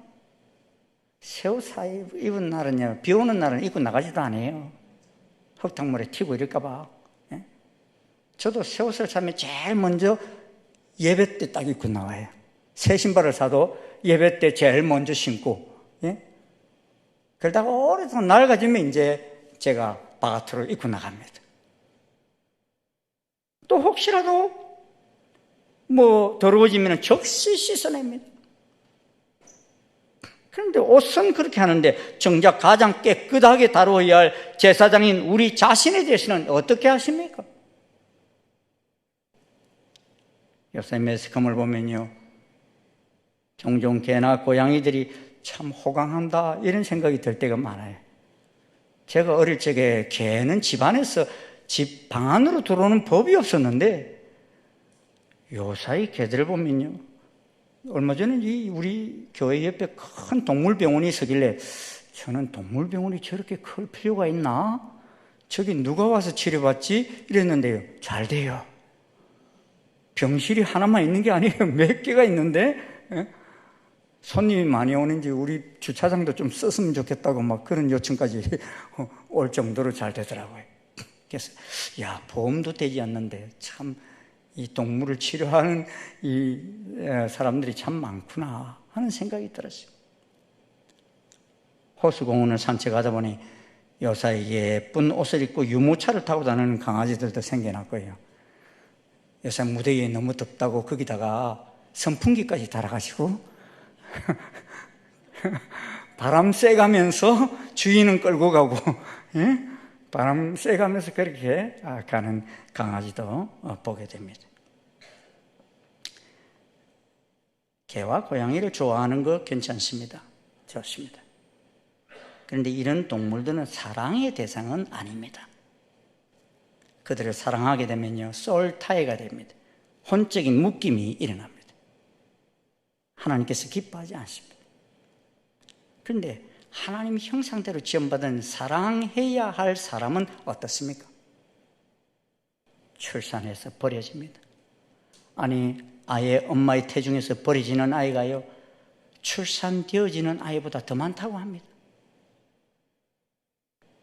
새 옷 사 입은 날은요, 비 오는 날은 입고 나가지도 않아요. 흙탕물에 튀고 이럴까 봐. 예? 저도 새 옷을 사면 제일 먼저 예배 때 딱 입고 나와요. 새 신발을 사도 예배 때 제일 먼저 신고, 예? 그러다가 오랫동안 낡아지면 이제 제가 바가트로 입고 나갑니다. 또 혹시라도 더러워지면 적시 씻어냅니다. 그런데 옷은 그렇게 하는데 정작 가장 깨끗하게 다루어야 할 제사장인 우리 자신에 대해서는 어떻게 하십니까? 요새 매스컴을 보면요, 종종 개나 고양이들이 참 호강한다 이런 생각이 들 때가 많아요. 제가 어릴 적에 개는 집 안에서 집 방 안으로 들어오는 법이 없었는데 요사이 개들을 보면요, 얼마 전에 우리 교회 옆에 큰 동물병원이 있었길래 저는 동물병원이 저렇게 클 필요가 있나? 저기 누가 와서 치료받지? 이랬는데요, 잘 돼요. 병실이 하나만 있는 게 아니에요. 몇 개가 있는데, 예? 손님이 많이 오는지 우리 주차장도 좀 썼으면 좋겠다고 막 그런 요청까지 올 정도로 잘 되더라고요. 그래서 보험도 되지 않는데 참 이 동물을 치료하는 이 사람들이 참 많구나 하는 생각이 들었어요. 호수공원을 산책하다 보니 요사이 예쁜 옷을 입고 유모차를 타고 다니는 강아지들도 생겨났고요. 요새 무대 위에 너무 덥다고 거기다가 선풍기까지 달아가지고 바람 쐬가면서 주인은 끌고 가고, 예? 바람 쐬가면서 그렇게 가는 강아지도 보게 됩니다. 개와 고양이를 좋아하는 거 괜찮습니다. 좋습니다. 그런데 이런 동물들은 사랑의 대상은 아닙니다. 그들을 사랑하게 되면요, 소울타이가 됩니다. 혼적인 묶임이 일어납니다. 하나님께서 기뻐하지 않습니다. 그런데 하나님 형상대로 지음받은 사랑해야 할 사람은 어떻습니까? 출산해서 버려집니다. 아니, 아예 엄마의 태중에서 버려지는 아이가요, 출산되어지는 아이보다 더 많다고 합니다.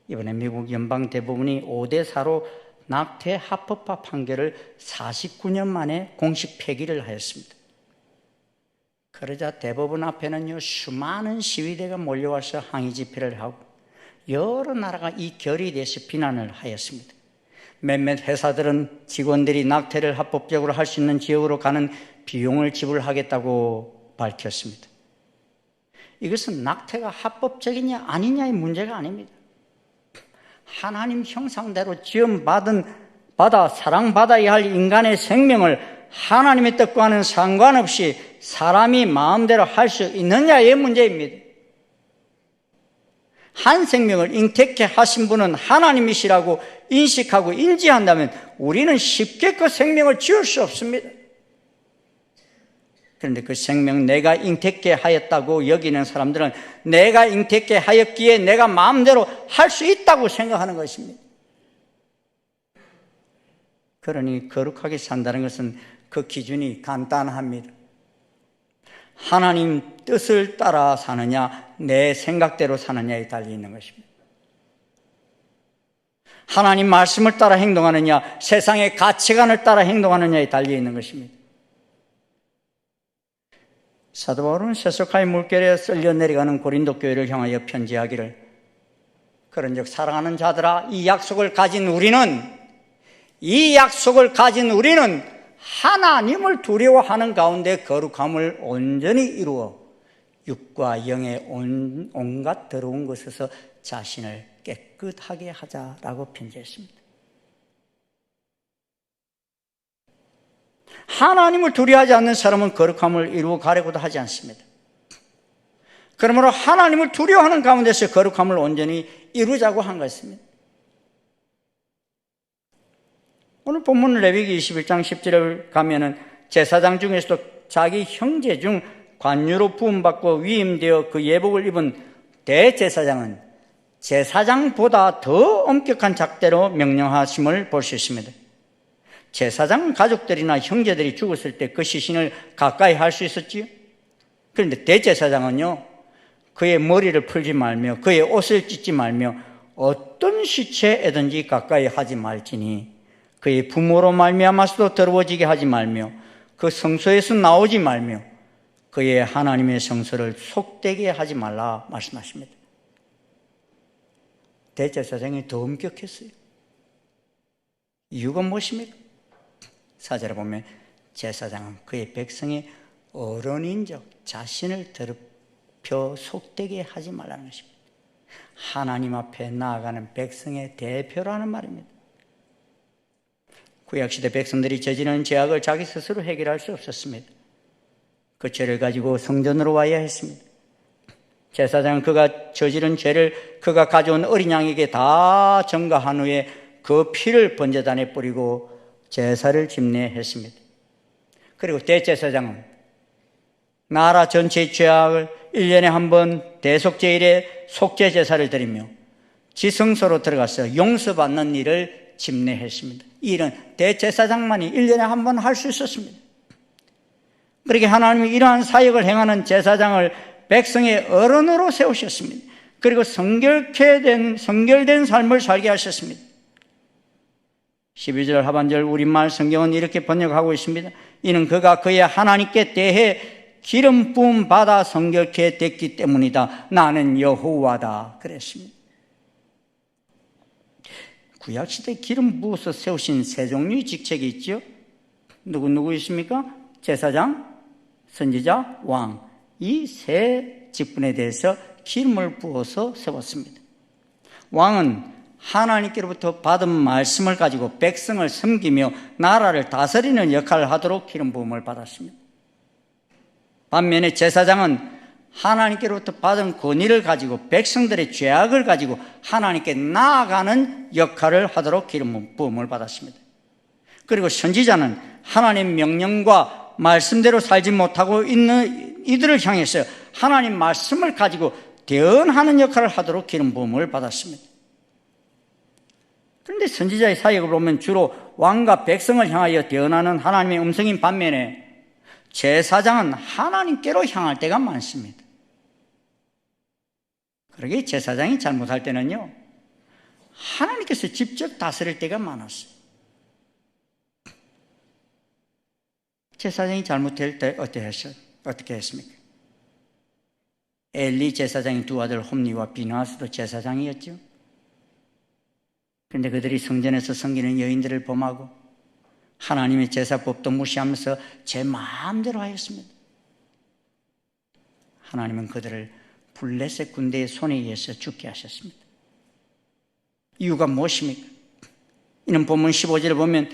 이번에 미국 연방 대법원이 5대4로 낙태 합법화 판결을 49년 만에 공식 폐기를 하였습니다. 그러자 대법원 앞에는요, 수많은 시위대가 몰려와서 항의 집회를 하고 여러 나라가 이 결의에 대해서 비난을 하였습니다. 몇몇 회사들은 직원들이 낙태를 합법적으로 할 수 있는 지역으로 가는 비용을 지불하겠다고 밝혔습니다. 이것은 낙태가 합법적이냐 아니냐의 문제가 아닙니다. 하나님 형상대로 받아 사랑받아야 할 인간의 생명을 하나님의 뜻과는 상관없이 사람이 마음대로 할 수 있느냐의 문제입니다. 한 생명을 잉태케 하신 분은 하나님이시라고 인식하고 인지한다면 우리는 쉽게 그 생명을 지울 수 없습니다. 그런데 그 생명 내가 잉태케 하였다고 여기는 사람들은 내가 잉태케 하였기에 내가 마음대로 할 수 있다고 생각하는 것입니다. 그러니 거룩하게 산다는 것은 그 기준이 간단합니다. 하나님 뜻을 따라 사느냐, 내 생각대로 사느냐에 달려있는 것입니다. 하나님 말씀을 따라 행동하느냐, 세상의 가치관을 따라 행동하느냐에 달려있는 것입니다. 사도 바울은 세속화의 물결에 쓸려 내려가는 고린도 교회를 향하여 편지하기를, 그런즉 사랑하는 자들아, 이 약속을 가진 우리는 하나님을 두려워하는 가운데 거룩함을 온전히 이루어 육과 영의 온갖 더러운 것에서 자신을 깨끗하게 하자라고 편지했습니다. 하나님을 두려워하지 않는 사람은 거룩함을 이루어 가려고도 하지 않습니다. 그러므로 하나님을 두려워하는 가운데서 거룩함을 온전히 이루자고 한 것입니다. 오늘 본문 레위기 21장 10절을 가면은 제사장 중에서도 자기 형제 중 관유로 부음받고 위임되어 그 예복을 입은 대제사장은 제사장보다 더 엄격한 잣대로 명령하심을 볼 수 있습니다. 제사장 가족들이나 형제들이 죽었을 때 그 시신을 가까이 할 수 있었지요. 그런데 대제사장은요, 그의 머리를 풀지 말며 그의 옷을 찢지 말며 어떤 시체에든지 가까이 하지 말지니 그의 부모로 말미암아서도 더러워지게 하지 말며 그 성소에서 나오지 말며 그의 하나님의 성소를 속되게 하지 말라 말씀하십니다. 대제사장이 더 엄격했어요. 이유가 무엇입니까? 4절에 보면 제사장은 그의 백성의 어른인적 자신을 더럽혀 속되게 하지 말라는 것입니다. 하나님 앞에 나아가는 백성의 대표라는 말입니다. 구약시대 백성들이 저지른 죄악을 자기 스스로 해결할 수 없었습니다. 그 죄를 가지고 성전으로 와야 했습니다. 제사장은 그가 저지른 죄를 그가 가져온 어린 양에게 다 전가한 후에 그 피를 번제단에 뿌리고 제사를 집례했습니다. 그리고 대제사장은 나라 전체의 죄악을 1년에 한 번 대속제일에 속죄제사를 드리며 지성소로 들어가서 용서받는 일을 집례했습니다. 이 일은 대제사장만이 1년에 한 번 할 수 있었습니다. 그렇게 하나님이 이러한 사역을 행하는 제사장을 백성의 어른으로 세우셨습니다. 그리고 성결된 삶을 살게 하셨습니다. 12절 하반절 우리말 성경은 이렇게 번역하고 있습니다. 이는 그가 그의 하나님께 대해 기름 부음 받아 성결케 됐기 때문이다. 나는 여호와다 그랬습니다. 구약시대 기름 부어서 세우신 세 종류의 직책이 있죠. 누구 있습니까? 제사장, 선지자, 왕. 이 세 직분에 대해서 기름을 부어서 세웠습니다. 왕은 하나님께로부터 받은 말씀을 가지고 백성을 섬기며 나라를 다스리는 역할을 하도록 기름 부음을 받았습니다. 반면에 제사장은 하나님께로부터 받은 권위를 가지고 백성들의 죄악을 가지고 하나님께 나아가는 역할을 하도록 기름 부음을 받았습니다. 그리고 선지자는 하나님 명령과 말씀대로 살지 못하고 있는 이들을 향해서 하나님 말씀을 가지고 대언하는 역할을 하도록 기름 부음을 받았습니다. 그런데 선지자의 사역을 보면 주로 왕과 백성을 향하여 대언하는 하나님의 음성인 반면에 제사장은 하나님께로 향할 때가 많습니다. 그러게 제사장이 잘못할 때는요, 하나님께서 직접 다스릴 때가 많았어요. 제사장이 잘못할 때 어떻게 했습니까? 엘리 제사장의 두 아들 홈리와 비느하스도 제사장이었죠. 그런데 그들이 성전에서 섬기는 여인들을 범하고 하나님의 제사법도 무시하면서 제 마음대로 하였습니다. 하나님은 그들을 블레셋 군대의 손에 의해서 죽게 하셨습니다. 이유가 무엇입니까? 이는 본문 15절에 보면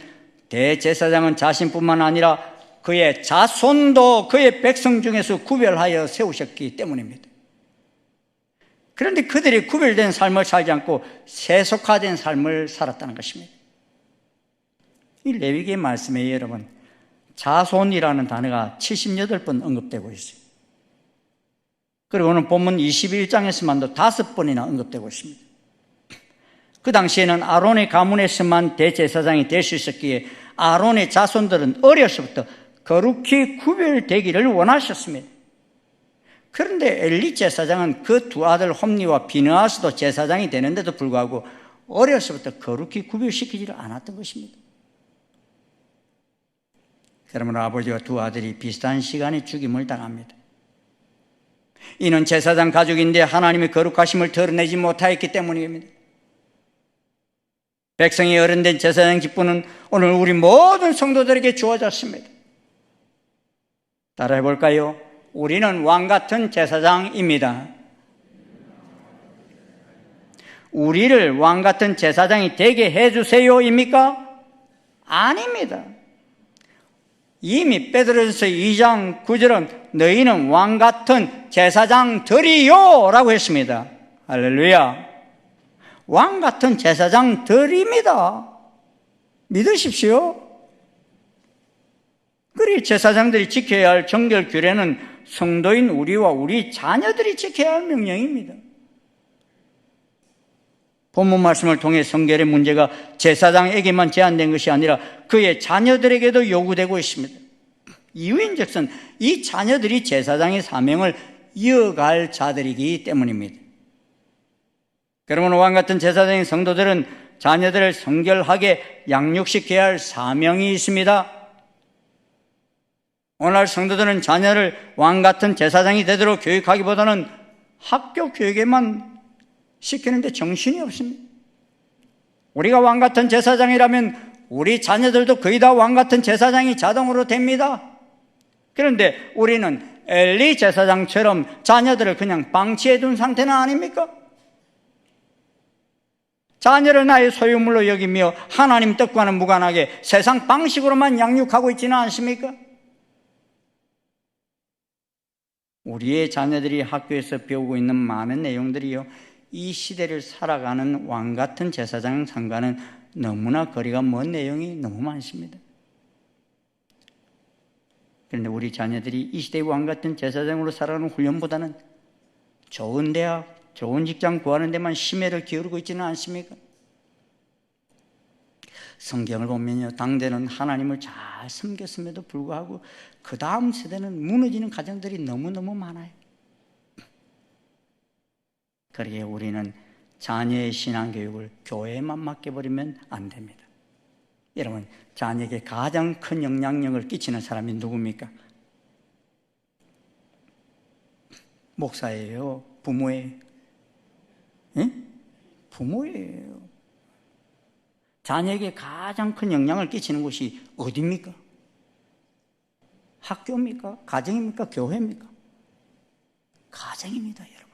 대제사장은 자신뿐만 아니라 그의 자손도 그의 백성 중에서 구별하여 세우셨기 때문입니다. 그런데 그들이 구별된 삶을 살지 않고 세속화된 삶을 살았다는 것입니다. 이 레위기의 말씀에 여러분, 자손이라는 단어가 78번 언급되고 있어요. 그리고 오늘 본문 21장에서만도 5번이나 언급되고 있습니다. 그 당시에는 아론의 가문에서만 대제사장이 될 수 있었기에 아론의 자손들은 어려서부터 거룩히 구별되기를 원하셨습니다. 그런데 엘리 제사장은 그 두 아들 홈리와 비느하스도 제사장이 되는데도 불구하고 어려서부터 거룩히 구별시키지를 않았던 것입니다. 그러므로 아버지와 두 아들이 비슷한 시간에 죽임을 당합니다. 이는 제사장 가족인데 하나님의 거룩하심을 드러내지 못하였기 때문입니다. 백성이 어른된 제사장 직분은 오늘 우리 모든 성도들에게 주어졌습니다. 따라해 볼까요? 우리는 왕같은 제사장입니다. 우리를 왕같은 제사장이 되게 해주세요입니까? 아닙니다. 이미 베드로전서 2장 9절은 너희는 왕같은 제사장들이요 라고 했습니다. 할렐루야. 왕같은 제사장들입니다. 믿으십시오. 그래 우리 제사장들이 지켜야 할 정결 규례는 성도인 우리와 우리 자녀들이 지켜야 할 명령입니다. 본문 말씀을 통해 성결의 문제가 제사장에게만 제한된 것이 아니라 그의 자녀들에게도 요구되고 있습니다. 이유인즉슨 이 자녀들이 제사장의 사명을 이어갈 자들이기 때문입니다. 그러면 왕같은 제사장인 성도들은 자녀들을 성결하게 양육시켜야 할 사명이 있습니다. 오늘날 성도들은 자녀를 왕같은 제사장이 되도록 교육하기보다는 학교 교육에만 시키는데 정신이 없습니다. 우리가 왕같은 제사장이라면 우리 자녀들도 거의 다 왕같은 제사장이 자동으로 됩니다. 그런데 우리는 엘리 제사장처럼 자녀들을 그냥 방치해 둔 상태는 아닙니까? 자녀를 나의 소유물로 여기며 하나님 뜻과는 무관하게 세상 방식으로만 양육하고 있지는 않습니까? 우리의 자녀들이 학교에서 배우고 있는 많은 내용들이요, 이 시대를 살아가는 왕같은 제사장상과는 너무나 거리가 먼 내용이 너무 많습니다. 그런데 우리 자녀들이 이 시대의 왕같은 제사장으로 살아가는 훈련보다는 좋은 대학, 좋은 직장 구하는 데만 심혈을 기울이고 있지는 않습니까? 성경을 보면요, 당대는 하나님을 잘 섬겼음에도 불구하고 그 다음 세대는 무너지는 가정들이 너무너무 많아요. 그러기에 우리는 자녀의 신앙교육을 교회에만 맡겨버리면 안 됩니다. 여러분, 자녀에게 가장 큰 영향력을 끼치는 사람이 누굽니까? 목사예요? 부모예요? 예? 부모예요. 자녀에게 가장 큰 영향을 끼치는 곳이 어디입니까? 학교입니까? 가정입니까? 교회입니까? 가정입니다, 여러분.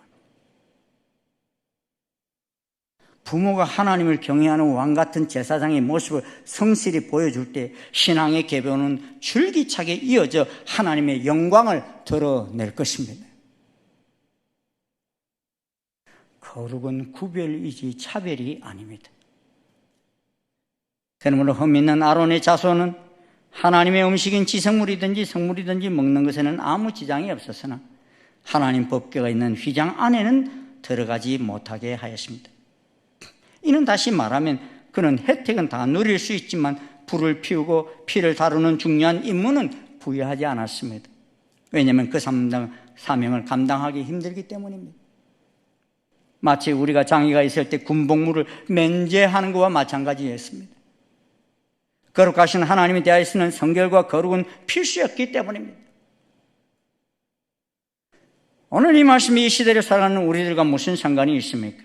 부모가 하나님을 경외하는 왕같은 제사장의 모습을 성실히 보여줄 때 신앙의 계보는 줄기차게 이어져 하나님의 영광을 드러낼 것입니다. 거룩은 구별이지 차별이 아닙니다. 그러므로 흠 있는 아론의 자손은 하나님의 음식인 지성물이든지 성물이든지 먹는 것에는 아무 지장이 없었으나 하나님 법궤가 있는 휘장 안에는 들어가지 못하게 하였습니다. 이는 다시 말하면 그는 혜택은 다 누릴 수 있지만 불을 피우고 피를 다루는 중요한 임무는 부여하지 않았습니다. 왜냐하면 그 사명을 감당하기 힘들기 때문입니다. 마치 우리가 장애가 있을 때 군복무를 면제하는 것과 마찬가지였습니다. 거룩하신 하나님에 대하여서는 성결과 거룩은 필수였기 때문입니다. 오늘 이 말씀이 이 시대를 살아가는 우리들과 무슨 상관이 있습니까?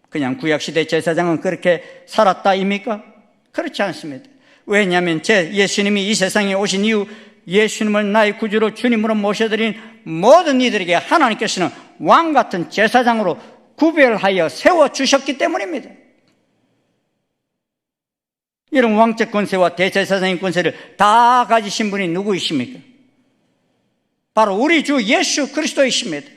그냥 구약시대 제사장은 그렇게 살았다입니까? 그렇지 않습니다. 왜냐하면 예수님이 이 세상에 오신 이후 예수님을 나의 구주로 주님으로 모셔드린 모든 이들에게 하나님께서는 왕같은 제사장으로 구별하여 세워주셨기 때문입니다. 이런 왕적 권세와 대제사장의 권세를 다 가지신 분이 누구이십니까? 바로 우리 주 예수 그리스도이십니다.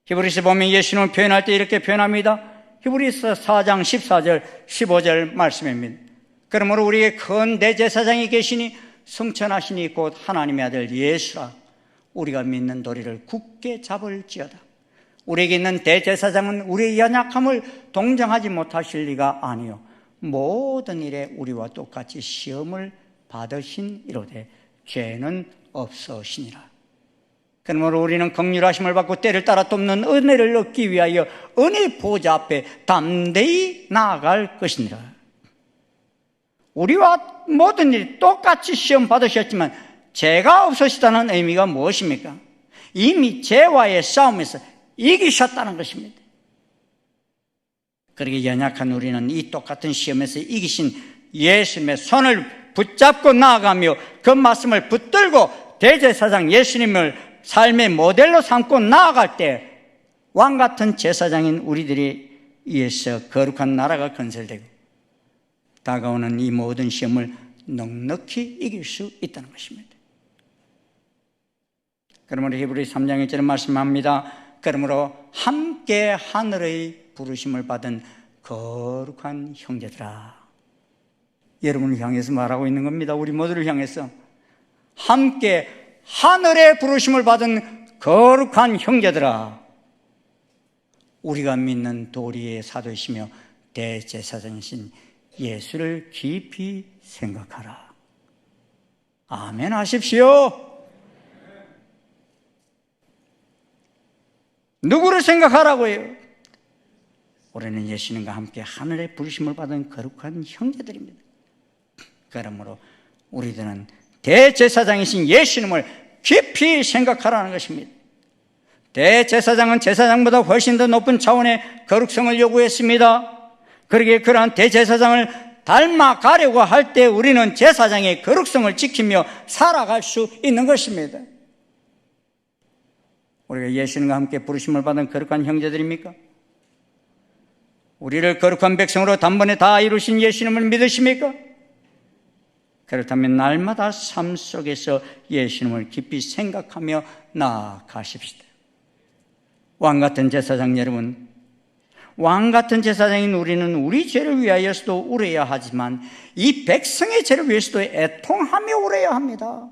히브리서 보면 예수님을 표현할 때 이렇게 표현합니다. 히브리서 4장 14절 15절 말씀입니다. 그러므로 우리에게 큰 대제사장이 계시니 성천하시니 곧 하나님의 아들 예수라. 우리가 믿는 도리를 굳게 잡을지어다. 우리에게 있는 대제사장은 우리의 연약함을 동정하지 못하실 리가 아니요 모든 일에 우리와 똑같이 시험을 받으신 이로되 죄는 없으시니라. 그러므로 우리는 긍휼하심을 받고 때를 따라 돕는 은혜를 얻기 위하여 은혜 보좌 앞에 담대히 나아갈 것이니라. 우리와 모든 일이 똑같이 시험 받으셨지만 죄가 없으시다는 의미가 무엇입니까? 이미 죄와의 싸움에서 이기셨다는 것입니다. 그렇게 연약한 우리는 이 똑같은 시험에서 이기신 예수님의 손을 붙잡고 나아가며 그 말씀을 붙들고 대제사장 예수님을 삶의 모델로 삼고 나아갈 때 왕같은 제사장인 우리들이 의해서 거룩한 나라가 건설되고 다가오는 이 모든 시험을 넉넉히 이길 수 있다는 것입니다. 그러므로 히브리 3장 1절에 말씀합니다. 그러므로 함께 하늘의 부르심을 받은 거룩한 형제들아. 여러분을 향해서 말하고 있는 겁니다. 우리 모두를 향해서. 함께 하늘의 부르심을 받은 거룩한 형제들아, 우리가 믿는 도리의 사도이시며 대제사장이신 예수를 깊이 생각하라. 아멘 하십시오. 누구를 생각하라고요? 우리는 예수님과 함께 하늘의 부르심을 받은 거룩한 형제들입니다. 그러므로 우리들은 대제사장이신 예수님을 깊이 생각하라는 것입니다. 대제사장은 제사장보다 훨씬 더 높은 차원의 거룩성을 요구했습니다. 그러기에 그러한 대제사장을 닮아가려고 할 때 우리는 제사장의 거룩성을 지키며 살아갈 수 있는 것입니다. 우리가 예수님과 함께 부르심을 받은 거룩한 형제들입니까? 우리를 거룩한 백성으로 단번에 다 이루신 예수님을 믿으십니까? 그렇다면 날마다 삶 속에서 예수님을 깊이 생각하며 나아가십시다. 왕같은 제사장 여러분, 왕같은 제사장인 우리는 우리 죄를 위하여서도 울어야 하지만 이 백성의 죄를 위해서도 애통하며 울어야 합니다.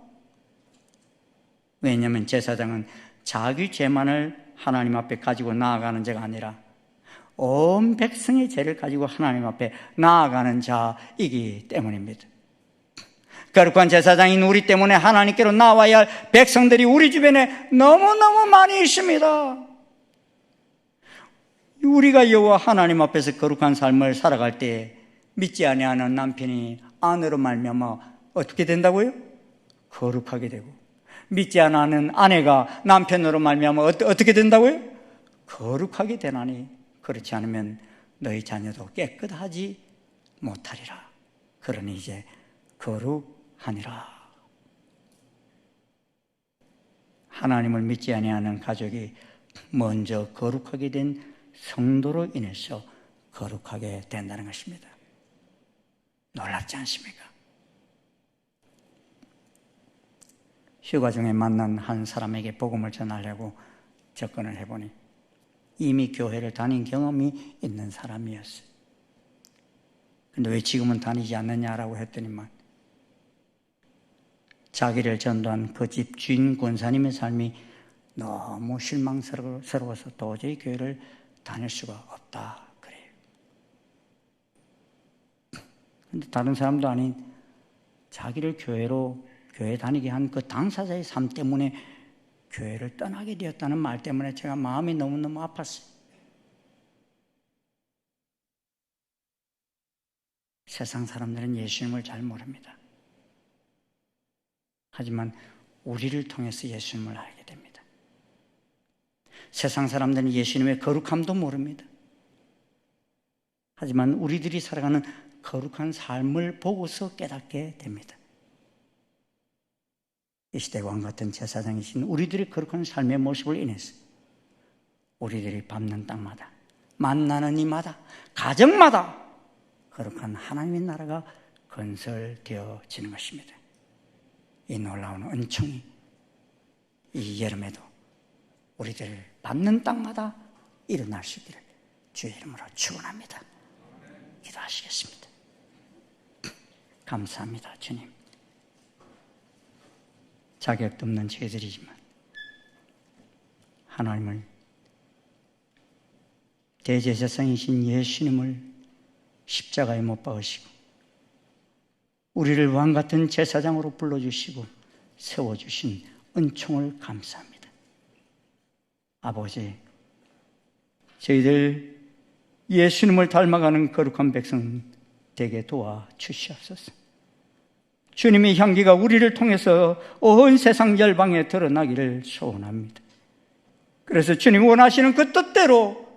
왜냐하면 제사장은 자기 죄만을 하나님 앞에 가지고 나아가는 자가 아니라 온 백성의 죄를 가지고 하나님 앞에 나아가는 자이기 때문입니다. 거룩한 제사장인 우리 때문에 하나님께로 나와야 할 백성들이 우리 주변에 너무너무 많이 있습니다. 우리가 여호와 하나님 앞에서 거룩한 삶을 살아갈 때 믿지 아니하는 남편이 아내로 말미암아 어떻게 된다고요? 거룩하게 되고, 믿지 않는 아내가 남편으로 말미암아 어떻게 된다고요? 거룩하게 되나니 그렇지 않으면 너희 자녀도 깨끗하지 못하리라. 그러니 이제 거룩하니라. 하나님을 믿지 아니하는 가족이 먼저 거룩하게 된 성도로 인해서 거룩하게 된다는 것입니다. 놀랍지 않습니까? 휴가 중에 만난 한 사람에게 복음을 전하려고 접근을 해보니 이미 교회를 다닌 경험이 있는 사람이었어요. 근데 왜 지금은 다니지 않느냐라고 했더니만 자기를 전도한 그 집 주인 권사님의 삶이 너무 실망스러워서 도저히 교회를 다닐 수가 없다 그래요. 근데 다른 사람도 아닌 자기를 교회 다니게 한 그 당사자의 삶 때문에 교회를 떠나게 되었다는 말 때문에 제가 마음이 너무너무 아팠어요. 세상 사람들은 예수님을 잘 모릅니다. 하지만 우리를 통해서 예수님을 알게 됩니다. 세상 사람들은 예수님의 거룩함도 모릅니다. 하지만 우리들이 살아가는 거룩한 삶을 보고서 깨닫게 됩니다. 이 시대 왕 같은 제사장이신 우리들의 거룩한 삶의 모습을 인해서 우리들이 밟는 땅마다, 만나는 이마다, 가정마다 거룩한 하나님의 나라가 건설되어지는 것입니다. 이 놀라운 은총이 이 여름에도 우리들을 밟는 땅마다 일어날 수 있기를 주의 이름으로 축원합니다. 기도하시겠습니다. 감사합니다, 주님. 자격도 없는 죄들이지만 하나님을, 대제사장이신 예수님을 십자가에 못 박으시고 우리를 왕같은 제사장으로 불러주시고 세워주신 은총을 감사합니다. 아버지, 저희들 예수님을 닮아가는 거룩한 백성 되게 도와주시옵소서. 주님의 향기가 우리를 통해서 온 세상 열방에 드러나기를 소원합니다. 그래서 주님 원하시는 그 뜻대로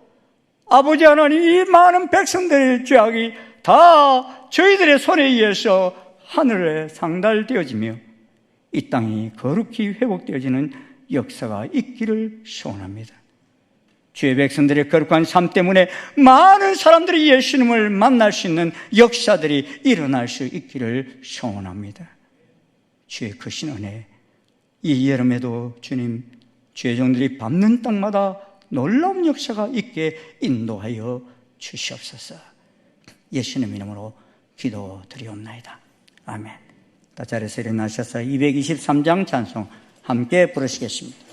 아버지 하나님, 이 많은 백성들의 죄악이 다 저희들의 손에 의해서 하늘에 상달되어지며 이 땅이 거룩히 회복되어지는 역사가 있기를 소원합니다. 주의 백성들의 거룩한 삶 때문에 많은 사람들이 예수님을 만날 수 있는 역사들이 일어날 수 있기를 소원합니다. 주의 크신 은혜, 이 여름에도 주님, 주의 종들이 밟는 땅마다 놀라운 역사가 있게 인도하여 주시옵소서. 예수님 이름으로 기도드리옵나이다. 아멘. 다 자리에서 일어나셔서 223장 찬송 함께 부르시겠습니다.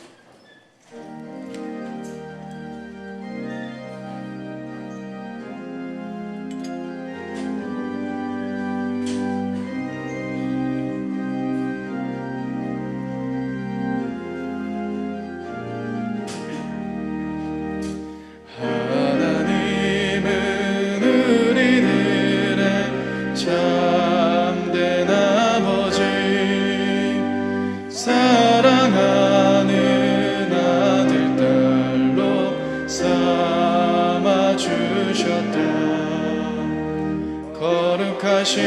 거룩하신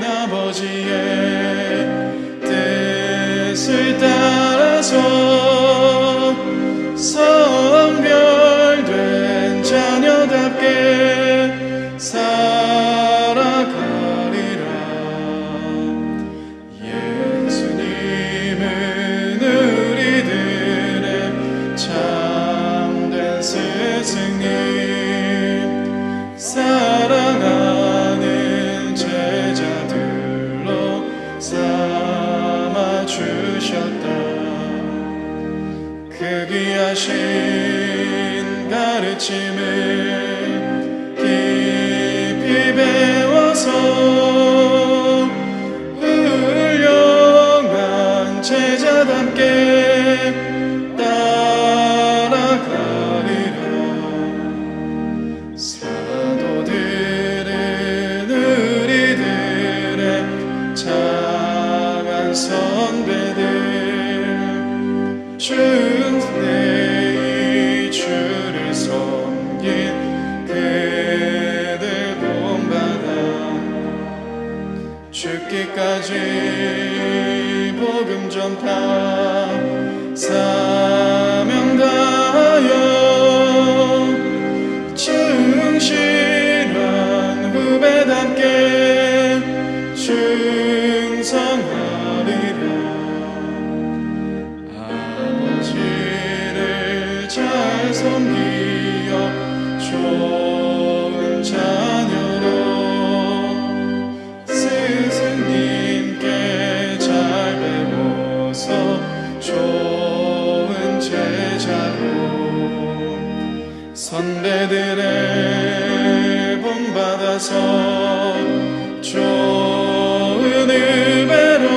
아버지의 뜻을 따라서 성별된 자녀답게 살아가리라. 예수님은 우리들의 참된 스승님, 사랑하는 제자들로 삼아주셨다. 그 귀하신 가르침을 깊이 배워서 훌륭한 제자답게 따라가리라. 사도들은 우리들의 장한 선배들, 중대의 주를 섬긴 그들 본받아 죽기까지 복음 전파 사명 다하여 충실한 후배답게 충성하리라. 아버지를 잘 섬기어 좋은 자녀로 스승님께 잘 배워서 좋은 제자로 선배들의 본받아서 좋은 후배로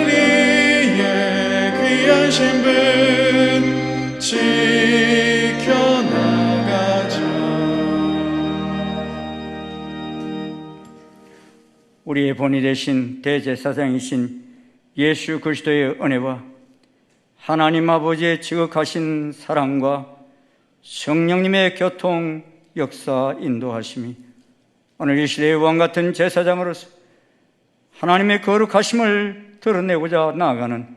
우리의 귀한 신분 지켜나가자. 우리의 본이 되신 대제사장이신 예수 그리스도의 은혜와 하나님 아버지의 지극하신 사랑과 성령님의 교통, 역사, 인도하심이 오늘 이 시대의 왕같은 제사장으로서 하나님의 거룩하심을 드러내고자 나아가는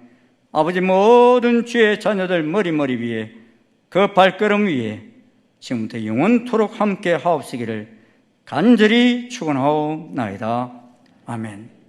아버지 모든 주의 자녀들 머리 위에, 그 발걸음 위에 지금부터 영원토록 함께 하옵시기를 간절히 축원하옵나이다. 아멘.